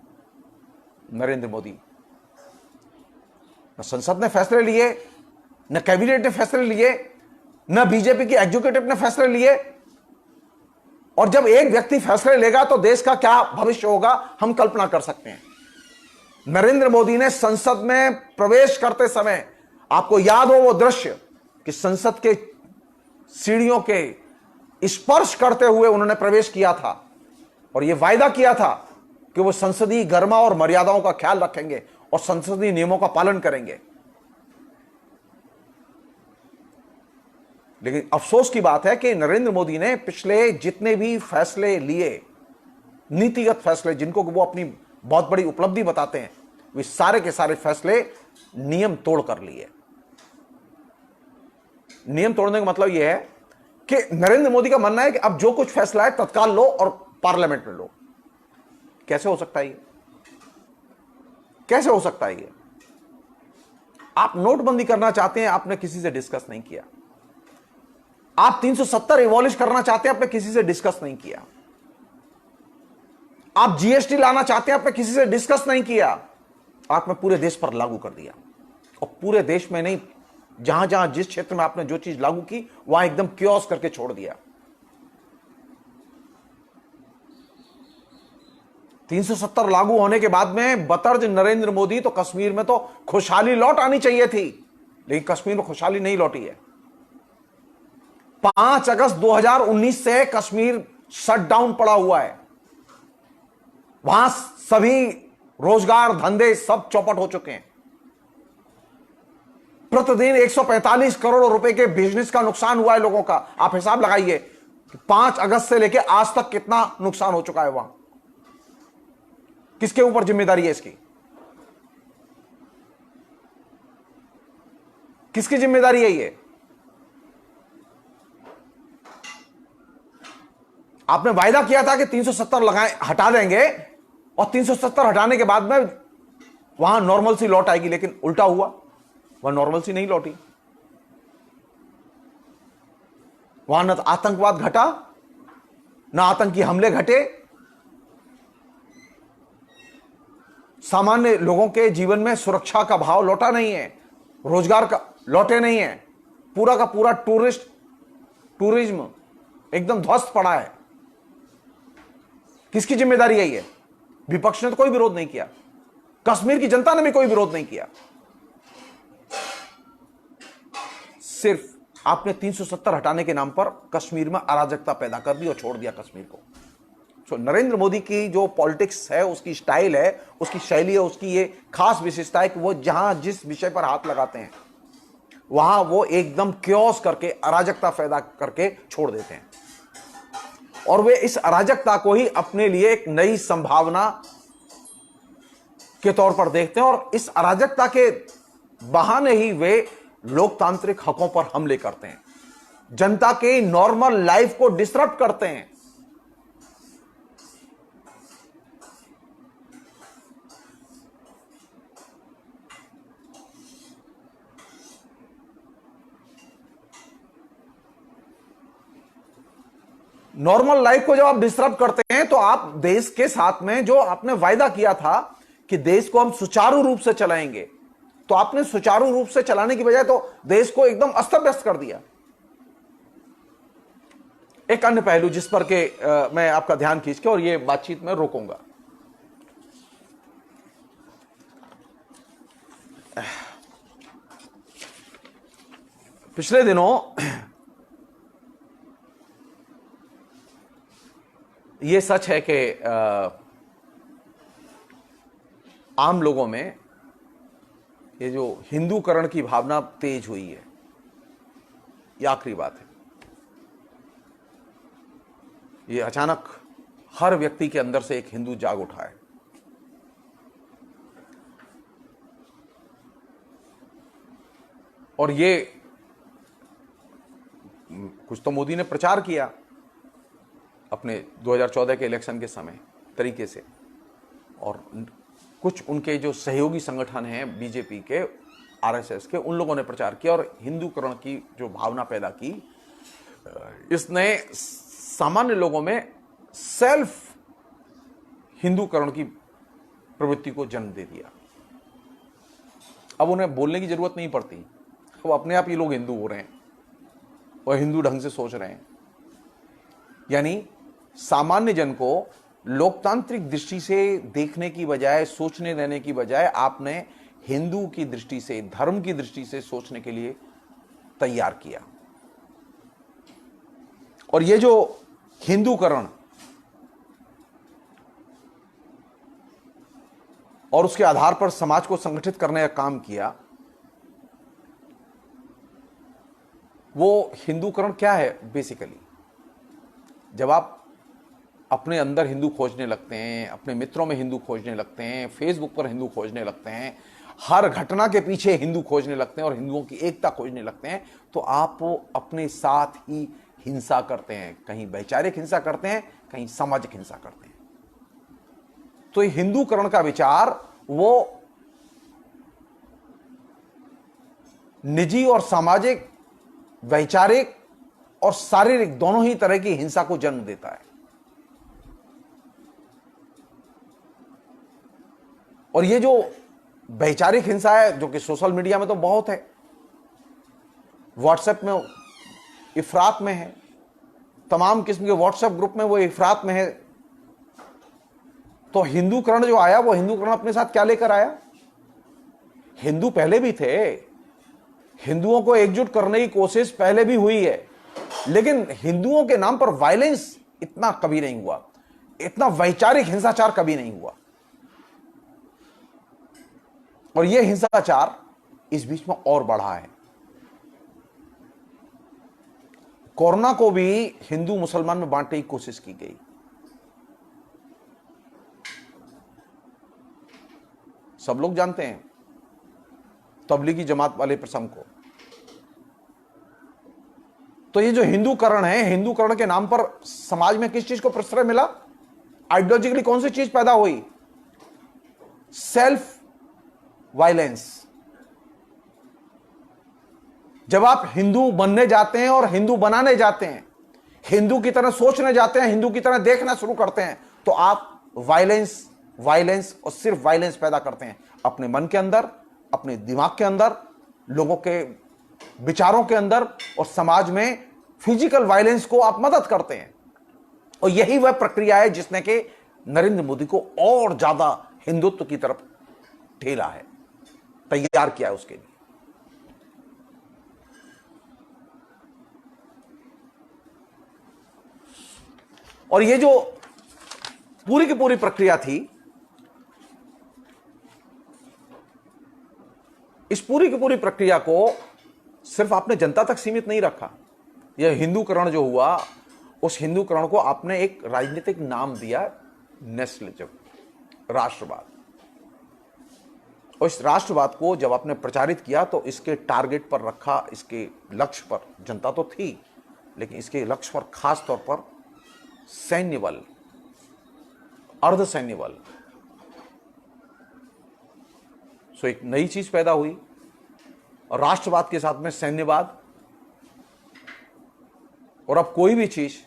नरेंद्र मोदी। न संसद ने फैसले लिए, न कैबिनेट ने फैसले लिए, न बीजेपी की एग्जीक्यूटिव ने फैसले लिए। और जब एक व्यक्ति फैसले लेगा तो देश का क्या भविष्य होगा, हम कल्पना कर सकते हैं। नरेंद्र मोदी ने संसद में प्रवेश करते समय, आपको याद हो वो दृश्य कि संसद के सीढ़ियों के स्पर्श करते हुए उन्होंने प्रवेश किया था और यह वायदा किया था कि वो संसदीय गरिमा और मर्यादाओं का ख्याल रखेंगे और संसदीय नियमों का पालन करेंगे। लेकिन अफसोस की बात है कि नरेंद्र मोदी ने पिछले जितने भी फैसले लिए, नीतिगत फैसले जिनको वो अपनी बहुत बड़ी उपलब्धि बताते हैं, वे सारे के सारे फैसले नियम तोड़ कर लिए। नियम तोड़ने का मतलब यह है कि नरेंद्र मोदी का मानना है कि अब जो कुछ फैसला है तत्काल लो और पार्लियामेंट में लो। कैसे हो सकता है ये? कैसे हो सकता है ये? आप नोटबंदी करना चाहते हैं, आपने किसी से डिस्कस नहीं किया। आप 370 एबॉलिश करना चाहते हैं, आपने किसी से डिस्कस नहीं किया। आप जीएसटी लाना चाहते हैं, आपने किसी से डिस्कस नहीं किया। आपने पूरे देश पर लागू कर दिया, और पूरे देश में नहीं, जहां जहां जिस क्षेत्र में आपने जो चीज लागू की वहां एकदम क्योस करके छोड़ दिया। 370 लागू होने के बाद में बतर्ज नरेंद्र मोदी तो कश्मीर में तो खुशहाली लौट आनी चाहिए थी, लेकिन कश्मीर में खुशहाली नहीं लौटी है। 5 अगस्त 2019 से कश्मीर शटडाउन पड़ा हुआ है। वहां सभी रोजगार धंधे सब चौपट हो चुके हैं। प्रतिदिन 145 करोड़ रुपए के बिजनेस का नुकसान हुआ है लोगों का। आप हिसाब लगाइए कि 5 अगस्त से लेकर आज तक कितना नुकसान हो चुका है वहां। किसके ऊपर जिम्मेदारी है इसकी? किसकी जिम्मेदारी है ये? आपने वायदा किया था कि 370 हटा देंगे, और 370 हटाने के बाद में वहां नॉर्मल सी लौट आएगी, लेकिन उल्टा हुआ। वह नॉर्मल सी नहीं लौटी। वहां न आतंकवाद घटा, न आतंकी हमले घटे, सामान्य लोगों के जीवन में सुरक्षा का भाव लौटा नहीं है, रोजगार का लौटे नहीं है। पूरा का पूरा टूरिज्म एकदम ध्वस्त पड़ा है। किसकी जिम्मेदारी है ये? विपक्ष ने तो कोई विरोध नहीं किया, कश्मीर की जनता ने भी कोई विरोध नहीं किया। सिर्फ आपने 370 हटाने के नाम पर कश्मीर में अराजकता पैदा कर दी और छोड़ दिया कश्मीर को। तो नरेंद्र मोदी की जो पॉलिटिक्स है, उसकी स्टाइल है, उसकी शैली है, उसकी ये खास विशेषता है कि वो जहां जिस विषय पर हाथ लगाते हैं वहां वो एकदम क्योस करके, अराजकता पैदा करके छोड़ देते हैं। और वे इस अराजकता को ही अपने लिए एक नई संभावना के तौर पर देखते हैं, और इस अराजकता के बहाने ही वे लोकतांत्रिक हकों पर हमले करते हैं, जनता के नॉर्मल लाइफ को डिसरप्ट करते हैं। नॉर्मल लाइफ को जब आप डिस्टर्ब करते हैं तो आप देश के साथ में जो आपने वायदा किया था कि देश को हम सुचारू रूप से चलाएंगे, तो आपने सुचारू रूप से चलाने की बजाय तो देश को एकदम अस्त व्यस्त कर दिया। एक अन्य पहलू जिस पर के मैं आपका ध्यान खींच के और ये बातचीत में रोकूंगा, पिछले दिनों ये सच है कि आम लोगों में ये जो हिंदूकरण की भावना तेज हुई है, ये आखिरी बात है। ये अचानक हर व्यक्ति के अंदर से एक हिंदू जाग उठा है। और ये कुछ तो मोदी ने प्रचार किया अपने 2014 के इलेक्शन के समय तरीके से, और कुछ उनके जो सहयोगी संगठन हैं बीजेपी के, आरएसएस के, उन लोगों ने प्रचार किया और हिंदूकरण की जो भावना पैदा की, इसने सामान्य लोगों में सेल्फ हिंदूकरण की प्रवृत्ति को जन्म दे दिया। अब उन्हें बोलने की जरूरत नहीं पड़ती, अब अपने आप ये लोग हिंदू हो रहे हैं और हिंदू ढंग से सोच रहे हैं। यानी सामान्य जन को लोकतांत्रिक दृष्टि से देखने की बजाय, सोचने देने की बजाय आपने हिंदू की दृष्टि से, धर्म की दृष्टि से सोचने के लिए तैयार किया। और ये जो हिंदूकरण और उसके आधार पर समाज को संगठित करने का काम किया, वो हिंदूकरण क्या है बेसिकली? जब आप अपने अंदर हिंदू खोजने लगते हैं, अपने मित्रों में हिंदू खोजने लगते हैं, फेसबुक पर हिंदू खोजने लगते हैं, हर घटना के पीछे हिंदू खोजने लगते हैं और हिंदुओं की एकता खोजने लगते हैं, तो आप अपने साथ ही हिंसा करते हैं। कहीं वैचारिक हिंसा करते हैं, कहीं सामाजिक हिंसा करते हैं। तो हिंदूकरण का विचार वो निजी और सामाजिक, वैचारिक और शारीरिक दोनों ही तरह की हिंसा को जन्म देता है। और ये जो वैचारिक हिंसा है, जो कि सोशल मीडिया में तो बहुत है, व्हाट्सएप में इफरात में है, तमाम किस्म के व्हाट्सएप ग्रुप में वो इफरात में है। तो हिंदूकरण जो आया, वो हिंदूकरण अपने साथ क्या लेकर आया? हिंदू पहले भी थे, हिंदुओं को एकजुट करने की कोशिश पहले भी हुई है, लेकिन हिंदुओं के नाम पर वायलेंस इतना कभी नहीं हुआ, इतना वैचारिक हिंसाचार कभी नहीं हुआ। और यह हिंसाचार इस बीच में और बढ़ा है। कोरोना को भी हिंदू मुसलमान में बांटने की कोशिश की गई। सब लोग जानते हैं तबलीगी जमात वाले प्रसंग को। तो ये जो हिंदूकरण है, हिंदूकरण के नाम पर समाज में किस चीज को प्रश्रय मिला? आइडियोलॉजिकली कौन सी चीज पैदा हुई? Self violence. जब आप हिंदू बनने जाते हैं और हिंदू बनाने जाते हैं, हिंदू की तरह सोचने जाते हैं, हिंदू की तरह देखना शुरू करते हैं, तो आप वायलेंस, वायलेंस और सिर्फ वायलेंस पैदा करते हैं अपने मन के अंदर, अपने दिमाग के अंदर, लोगों के विचारों के अंदर, और समाज में फिजिकल वायलेंस को आप मदद करते हैं। और यही वह प्रक्रिया है जिसने कि नरेंद्र मोदी को और ज्यादा हिंदुत्व की तरफ ठेला है, तैयार किया है उसके लिए। और ये जो पूरी की पूरी प्रक्रिया थी, इस पूरी की पूरी प्रक्रिया को सिर्फ आपने जनता तक सीमित नहीं रखा। यह हिंदूकरण जो हुआ, उस हिंदूकरण को आपने एक राजनीतिक नाम दिया, नेशनलिज्म, राष्ट्रवाद। और इस राष्ट्रवाद को जब आपने प्रचारित किया तो इसके टारगेट पर रखा, इसके लक्ष्य पर जनता तो थी, लेकिन इसके लक्ष्य पर खास तौर पर सैन्य बल, अर्धसैन्य बल। सो एक नई चीज पैदा हुई, और राष्ट्रवाद के साथ में सैन्यवाद। और अब कोई भी चीज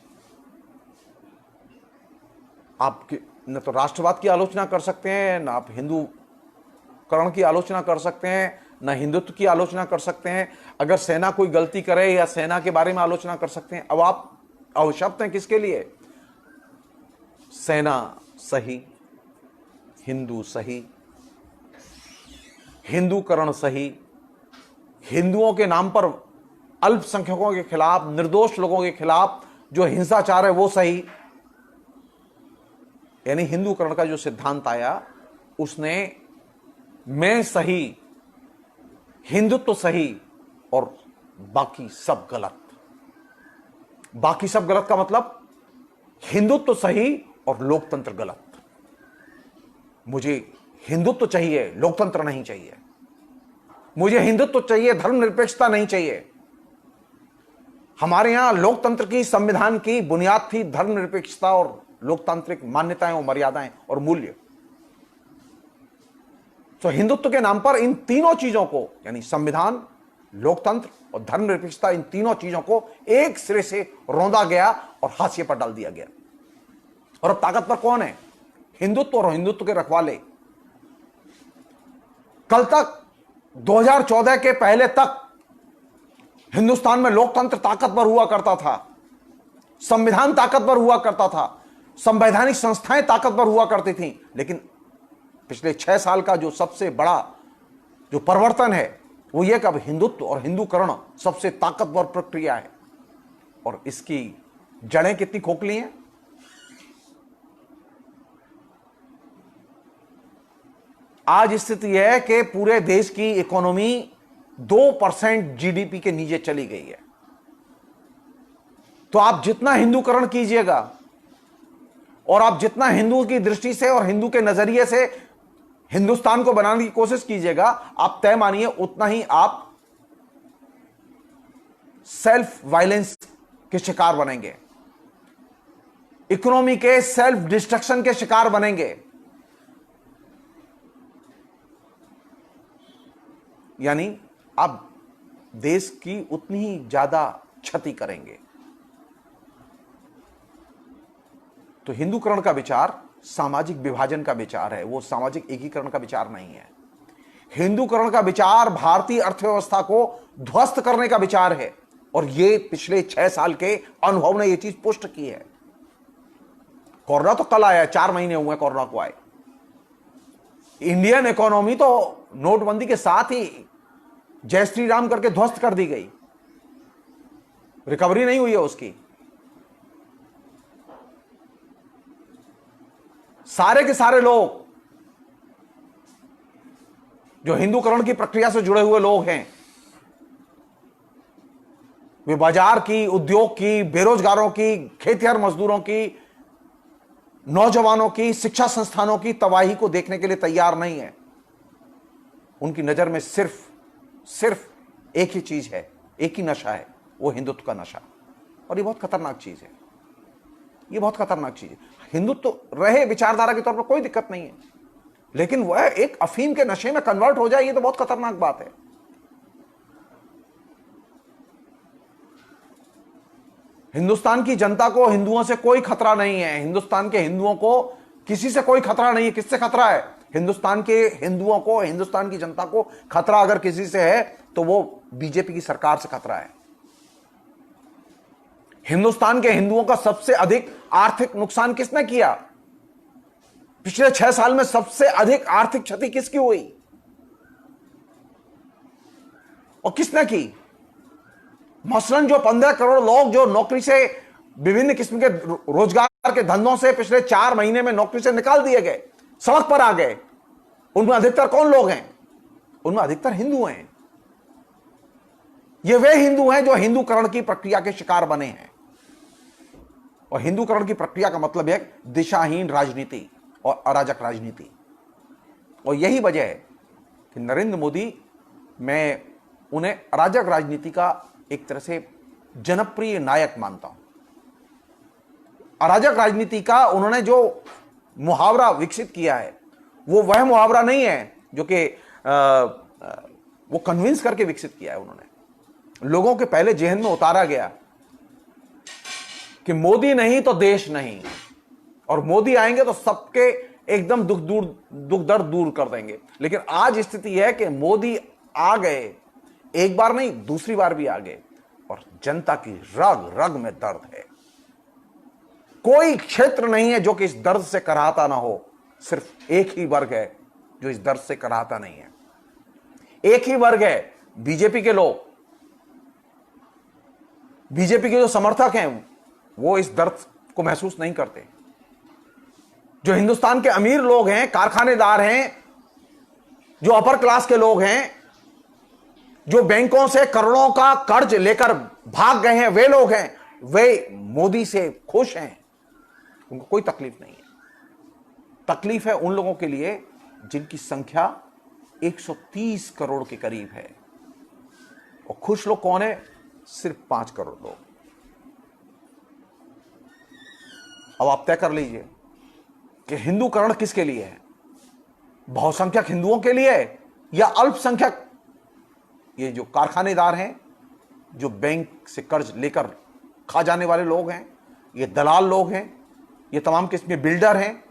आप न तो राष्ट्रवाद की आलोचना कर सकते हैं, न आप हिंदूकरण की आलोचना कर सकते हैं, न हिंदुत्व की आलोचना कर सकते हैं। अगर सेना कोई गलती करे या सेना के बारे में आलोचना कर सकते हैं। अब आप अवशब्द हैं किसके लिए? सेना सही, हिंदू सही, हिंदूकरण सही, हिंदुओं के नाम पर अल्पसंख्यकों के खिलाफ, निर्दोष लोगों के खिलाफ जो हिंसाचार है वो सही। यानी हिंदूकरण का जो सिद्धांत आया उसने मैं सही, हिंदुत्व सही और बाकी सब गलत। बाकी सब गलत का मतलब हिंदुत्व सही और लोकतंत्र गलत। मुझे हिंदुत्व चाहिए, लोकतंत्र नहीं चाहिए। मुझे हिंदुत्व चाहिए, धर्मनिरपेक्षता नहीं चाहिए। हमारे यहां लोकतंत्र की, संविधान की बुनियाद थी धर्मनिरपेक्षता और लोकतांत्रिक मान्यताएं और मर्यादाएं और मूल्य। तो हिंदुत्व के नाम पर इन तीनों चीजों को, यानी संविधान, लोकतंत्र और धर्मनिरपेक्षता, इन तीनों चीजों को एक सिरे से रौंदा गया और हाशिए पर डाल दिया गया। और अब ताकतवर कौन है? हिंदुत्व और हिंदुत्व के रखवाले। कल तक 2014 के पहले तक हिंदुस्तान में लोकतंत्र ताकतवर हुआ करता था, संविधान ताकतवर हुआ करता था, संवैधानिक संस्थाएं ताकतवर हुआ करती थीं। लेकिन पिछले 6 साल का जो सबसे बड़ा जो परिवर्तन है वो ये कि अब हिंदुत्व और हिंदूकरण सबसे ताकतवर प्रक्रिया है। और इसकी जड़ें कितनी खोखली हैं। आज स्थिति है कि पूरे देश की इकोनॉमी 2% जीडीपी के नीचे चली गई है। तो आप जितना हिंदूकरण कीजिएगा और आप जितना हिंदू की दृष्टि से और हिंदू के नजरिए से हिंदुस्तान को बनाने की कोशिश कीजिएगा, आप तय मानिए उतना ही आप सेल्फ वायलेंस के शिकार बनेंगे, इकोनॉमी के सेल्फ डिस्ट्रक्शन के शिकार बनेंगे। यानी आप देश की उतनी ही ज्यादा क्षति करेंगे। तो हिंदूकरण का विचार सामाजिक विभाजन का विचार है, वो सामाजिक एकीकरण का विचार नहीं है। हिंदूकरण का विचार भारतीय अर्थव्यवस्था को ध्वस्त करने का विचार है। और ये पिछले 6 साल के अनुभव ने यह चीज पुष्ट की है। कोरोना तो कल आया, 4 महीने हुए कोरोना को आए। इंडियन इकोनॉमी तो नोटबंदी के साथ ही जय श्री राम करके ध्वस्त कर दी गई, रिकवरी नहीं हुई है उसकी। सारे के सारे लोग जो हिंदूकरण की प्रक्रिया से जुड़े हुए लोग हैं, वे बाजार की, उद्योग की, बेरोजगारों की, खेतिहर मजदूरों की, नौजवानों की, शिक्षा संस्थानों की तबाही को देखने के लिए तैयार नहीं है। उनकी नजर में सिर्फ एक ही चीज है, एक ही नशा है, वो हिंदुत्व का नशा। और ये बहुत खतरनाक चीज है, ये बहुत खतरनाक चीज है। हिंदुत्व तो रहे विचारधारा के तौर पर कोई दिक्कत नहीं है, लेकिन वह एक अफीम के नशे में कन्वर्ट हो जाए, ये तो बहुत खतरनाक बात है। हिंदुस्तान की जनता को हिंदुओं से कोई खतरा नहीं है, हिंदुस्तान के हिंदुओं को किसी से कोई खतरा नहीं है। किससे खतरा है? हिंदुस्तान के हिंदुओं को, हिंदुस्तान की जनता को खतरा अगर किसी से है तो वो बीजेपी की सरकार से खतरा है। हिंदुस्तान के हिंदुओं का सबसे अधिक आर्थिक नुकसान किसने किया? पिछले 6 साल में सबसे अधिक आर्थिक क्षति किसकी हुई और किसने की? मसलन जो 15 करोड़ लोग जो नौकरी से, विभिन्न किस्म के रोजगार के धंधों से पिछले 4 महीने में नौकरी से निकाल दिए गए, सड़क पर आ गए, उनमें अधिकतर कौन लोग हैं? उनमें अधिकतर हिंदू हैं। ये वे हिंदू हैं जो हिंदूकरण की प्रक्रिया के शिकार बने हैं। और हिंदूकरण की प्रक्रिया का मतलब है दिशाहीन राजनीति और अराजक राजनीति। और यही वजह है कि नरेंद्र मोदी, मैं उन्हें अराजक राजनीति का एक तरह से जनप्रिय नायक मानता हूं। अराजक राजनीति का उन्होंने जो मुहावरा विकसित किया है वो वह मुहावरा नहीं है जो कि वो कन्विंस करके विकसित किया है। उन्होंने लोगों के पहले जेहन में उतारा गया कि मोदी नहीं तो देश नहीं, और मोदी आएंगे तो सबके एकदम दुख दर्द दूर कर देंगे। लेकिन आज स्थिति है कि मोदी आ गए, एक बार नहीं दूसरी बार भी आ गए, और जनता की रग रग में दर्द है। कोई क्षेत्र नहीं है जो कि इस दर्द से कराहता ना हो, सिर्फ एक ही वर्ग है जो इस दर्द से कराहता नहीं है। एक ही वर्ग है, बीजेपी के लोग। बीजेपी के जो समर्थक हैं वो इस दर्द को महसूस नहीं करते। जो हिंदुस्तान के अमीर लोग हैं, कारखानेदार हैं, जो अपर क्लास के लोग हैं, जो बैंकों से करोड़ों का कर्ज लेकर भाग गए हैं, वे लोग हैं, वे मोदी से खुश हैं, उनको कोई तकलीफ नहीं है। तकलीफ है उन लोगों के लिए जिनकी संख्या 130 करोड़ के करीब है। और खुश लोग कौन है? सिर्फ 5 करोड़ लोग। अब आप तय कर लीजिए कि हिंदूकरण किसके लिए है? बहुसंख्यक हिंदुओं के लिए है या अल्पसंख्यक ये जो कारखानेदार हैं, जो बैंक से कर्ज लेकर खा जाने वाले लोग हैं, ये दलाल लोग हैं, ये तमाम किस्म के बिल्डर हैं,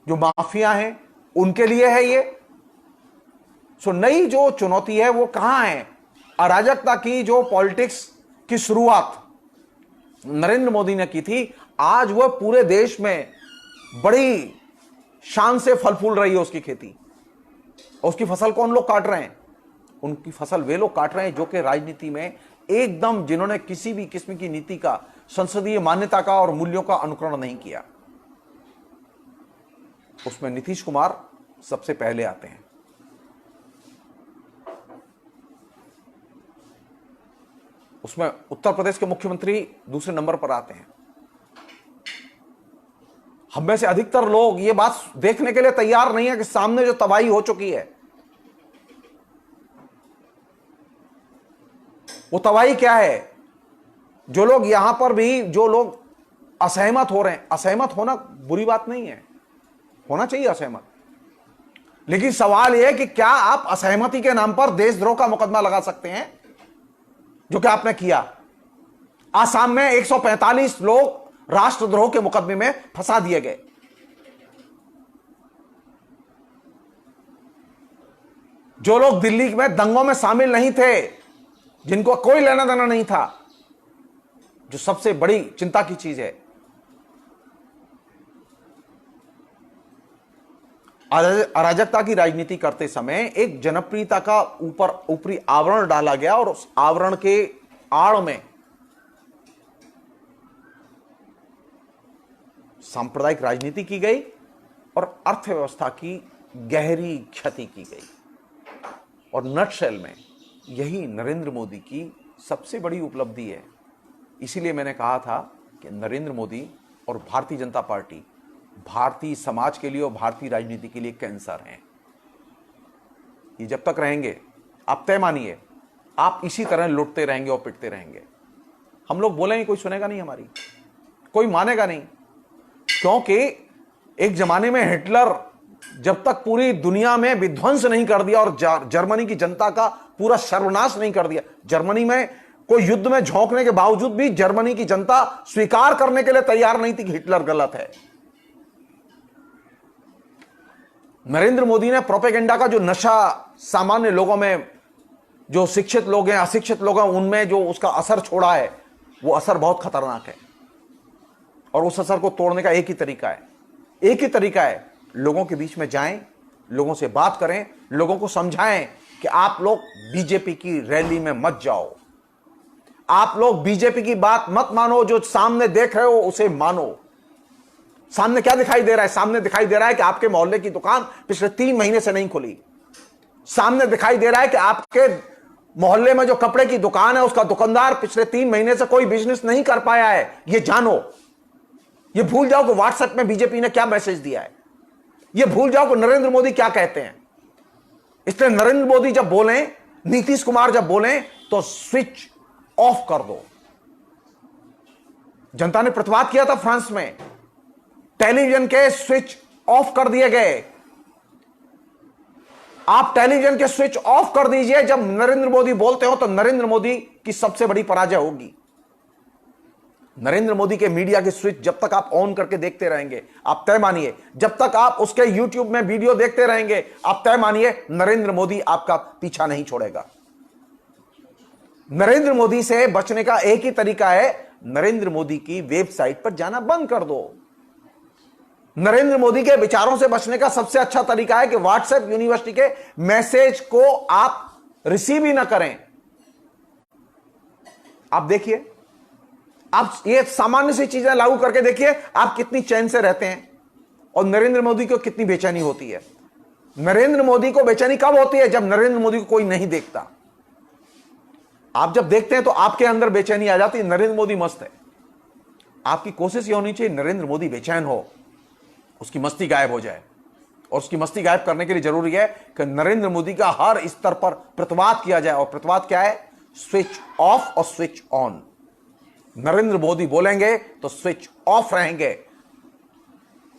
जो माफिया हैं, उनके लिए है ये? सो नई जो चुनौती है वो कहां है? अराजकता की जो पॉलिटिक्स की शुरुआत नरेंद्र मोदी ने की थी, आज वह पूरे देश में बड़ी शान से फल फूल रही है उसकी खेती। और उसकी फसल कौन लोग काट रहे हैं? उनकी फसल वे लोग काट रहे हैं जो कि राजनीति में एकदम, जिन्होंने किसी भी किस्म की नीति का, संसदीय मान्यता का और मूल्यों का अनुकरण नहीं किया। उसमें नीतीश कुमार सबसे पहले आते हैं। उसमें उत्तर प्रदेश के मुख्यमंत्री दूसरे नंबर पर आते हैं। हम में से अधिकतर लोग ये बात देखने के लिए तैयार नहीं है कि सामने जो तबाही हो चुकी है वो तबाही क्या है। जो लोग यहां पर भी, जो लोग असहमत हो रहे हैं, असहमत होना बुरी बात नहीं है, होना चाहिए असहमत, लेकिन सवाल यह है कि क्या आप असहमति के नाम पर देशद्रोह का मुकदमा लगा सकते हैं, जो कि आपने किया। आसाम में 145 लोग राष्ट्रद्रोह के मुकदमे में फंसा दिए गए। जो लोग दिल्ली में दंगों में शामिल नहीं थे, जिनको कोई लेना देना नहीं था, जो सबसे बड़ी चिंता की चीज है, अराजकता की राजनीति करते समय एक जनप्रियता का ऊपरी आवरण डाला गया और उस आवरण के आड़ में सांप्रदायिक राजनीति की गई और अर्थव्यवस्था की गहरी क्षति की गई। और नटशेल में यही नरेंद्र मोदी की सबसे बड़ी उपलब्धि है। इसीलिए मैंने कहा था कि नरेंद्र मोदी और भारतीय जनता पार्टी भारतीय समाज के लिए और भारतीय राजनीति के लिए कैंसर हैं। ये जब तक रहेंगे, आप तय मानिए, आप इसी तरह लुटते रहेंगे और पिटते रहेंगे। हम लोग बोलेंगे, कोई सुनेगा नहीं हमारी, कोई मानेगा नहीं। क्योंकि एक जमाने में हिटलर जब तक पूरी दुनिया में विध्वंस नहीं कर दिया और जर्मनी की जनता का पूरा सर्वनाश नहीं कर दिया, जर्मनी में कोई युद्ध में झोंकने के बावजूद भी जर्मनी की जनता स्वीकार करने के लिए तैयार नहीं थी कि हिटलर गलत है। नरेंद्र मोदी ने प्रोपेगेंडा का जो नशा सामान्य लोगों में, जो शिक्षित लोग हैं, अशिक्षित लोग हैं, उनमें जो उसका असर छोड़ा है, वो असर बहुत खतरनाक है। और उस असर को तोड़ने का एक ही तरीका है, एक ही तरीका है, लोगों के बीच में जाएं, लोगों से बात करें, लोगों को समझाएं कि आप लोग बीजेपी की रैली में मत जाओ, आप लोग बीजेपी की बात मत मानो, जो सामने देख रहे हो उसे मानो। सामने क्या दिखाई दे रहा है? सामने दिखाई दे रहा है कि आपके मोहल्ले की दुकान पिछले 3 महीने से नहीं खुली। सामने दिखाई दे रहा है कि आपके मोहल्ले में जो कपड़े की दुकान है, उसका दुकानदार पिछले 3 महीने से कोई बिजनेस नहीं कर पाया है। ये जानो, ये भूल जाओ कि व्हाट्सएप में बीजेपी ने क्या मैसेज दिया है, ये भूल जाओ कि नरेंद्र मोदी क्या कहते हैं। इसलिए नरेंद्र मोदी जब बोलें, नीतीश कुमार जब बोलें, तो स्विच ऑफ कर दो। जनता ने प्रतिवाद किया था फ्रांस में, टेलीविजन के स्विच ऑफ कर दिए गए। आप टेलीविजन के स्विच ऑफ कर दीजिए जब नरेंद्र मोदी बोलते हो, तो नरेंद्र मोदी की सबसे बड़ी पराजय होगी। नरेंद्र मोदी के मीडिया की स्विच जब तक आप ऑन करके देखते रहेंगे, आप तय मानिए, जब तक आप उसके यूट्यूब में वीडियो देखते रहेंगे, आप तय मानिए नरेंद्र मोदी आपका पीछा नहीं छोड़ेगा। नरेंद्र मोदी से बचने का एक ही तरीका है, नरेंद्र मोदी की वेबसाइट पर जाना बंद कर दो। नरेंद्र मोदी के विचारों से बचने का सबसे अच्छा तरीका है कि व्हाट्सएप यूनिवर्सिटी के मैसेज को आप रिसीव ही ना करें। आप देखिए, आप ये सामान्य सी चीजें लागू करके देखिए, आप कितनी चैन से रहते हैं और नरेंद्र मोदी को कितनी बेचैनी होती है। नरेंद्र मोदी को बेचैनी कब होती है? जब नरेंद्र मोदी को कोई नहीं देखता। आप जब देखते हैं तो आपके अंदर बेचैनी आ जाती है। नरेंद्र मोदी मस्त है, आपकी कोशिश यह होनी चाहिए नरेंद्र मोदी बेचैन हो, उसकी मस्ती गायब हो जाए। और उसकी मस्ती गायब करने के लिए जरूरी है कि नरेंद्र मोदी का हर स्तर पर प्रतिवाद किया जाए। और प्रतिवाद क्या है? स्विच ऑफ और स्विच ऑन। नरेंद्र मोदी बोलेंगे तो स्विच ऑफ रहेंगे,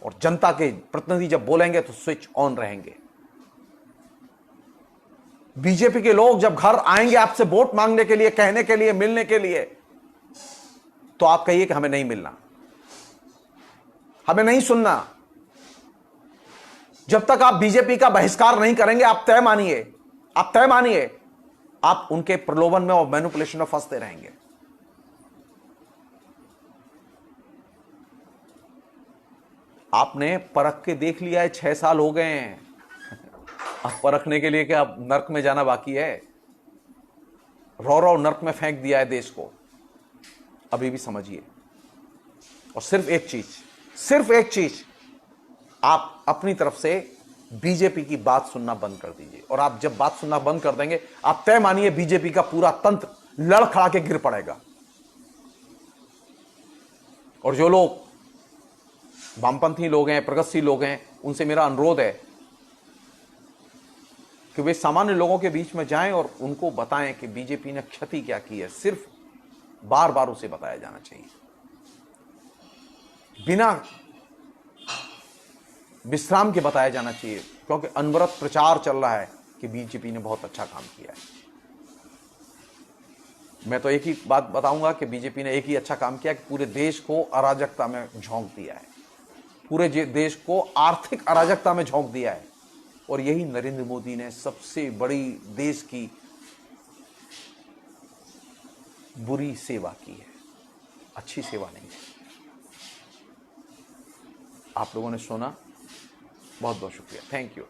और जनता के प्रतिनिधि जब बोलेंगे तो स्विच ऑन रहेंगे। बीजेपी के लोग जब घर आएंगे आपसे वोट मांगने के लिए, कहने के लिए, मिलने के लिए, तो आप कहिए कि हमें नहीं मिलना, हमें नहीं सुनना। जब तक आप बीजेपी का बहिष्कार नहीं करेंगे, आप तय मानिए, आप तय मानिए, आप उनके प्रलोभन में और मैनिपुलेशन में फंसते रहेंगे। आपने परख के देख लिया है, 6 साल हो गए हैं। अब परखने के लिए क्या नर्क में जाना बाकी है? रो रो नर्क में फेंक दिया है देश को। अभी भी समझिए। और सिर्फ एक चीज, आप अपनी तरफ से बीजेपी की बात सुनना बंद कर दीजिए। और आप जब बात सुनना बंद कर देंगे, आप तय मानिए बीजेपी का पूरा तंत्र लड़खड़ा के गिर पड़ेगा। और जो लोग वामपंथी लोग हैं, प्रगतिशील लोग हैं, उनसे मेरा अनुरोध है कि वे सामान्य लोगों के बीच में जाएं और उनको बताएं कि बीजेपी ने क्षति क्या की है। सिर्फ बार बार उसे बताया जाना चाहिए, बिना विश्राम के बताया जाना चाहिए, क्योंकि अनवरत प्रचार चल रहा है कि बीजेपी ने बहुत अच्छा काम किया है। मैं तो एक ही बात बताऊंगा कि बीजेपी ने एक ही अच्छा काम किया कि पूरे देश को अराजकता में झोंक दिया है, पूरे देश को आर्थिक अराजकता में झोंक दिया है। और यही नरेंद्र मोदी ने सबसे बड़ी देश की बुरी सेवा की है, अच्छी सेवा नहीं है। आप लोगों ने सुना, बहुत बहुत शुक्रिया, थैंक यू।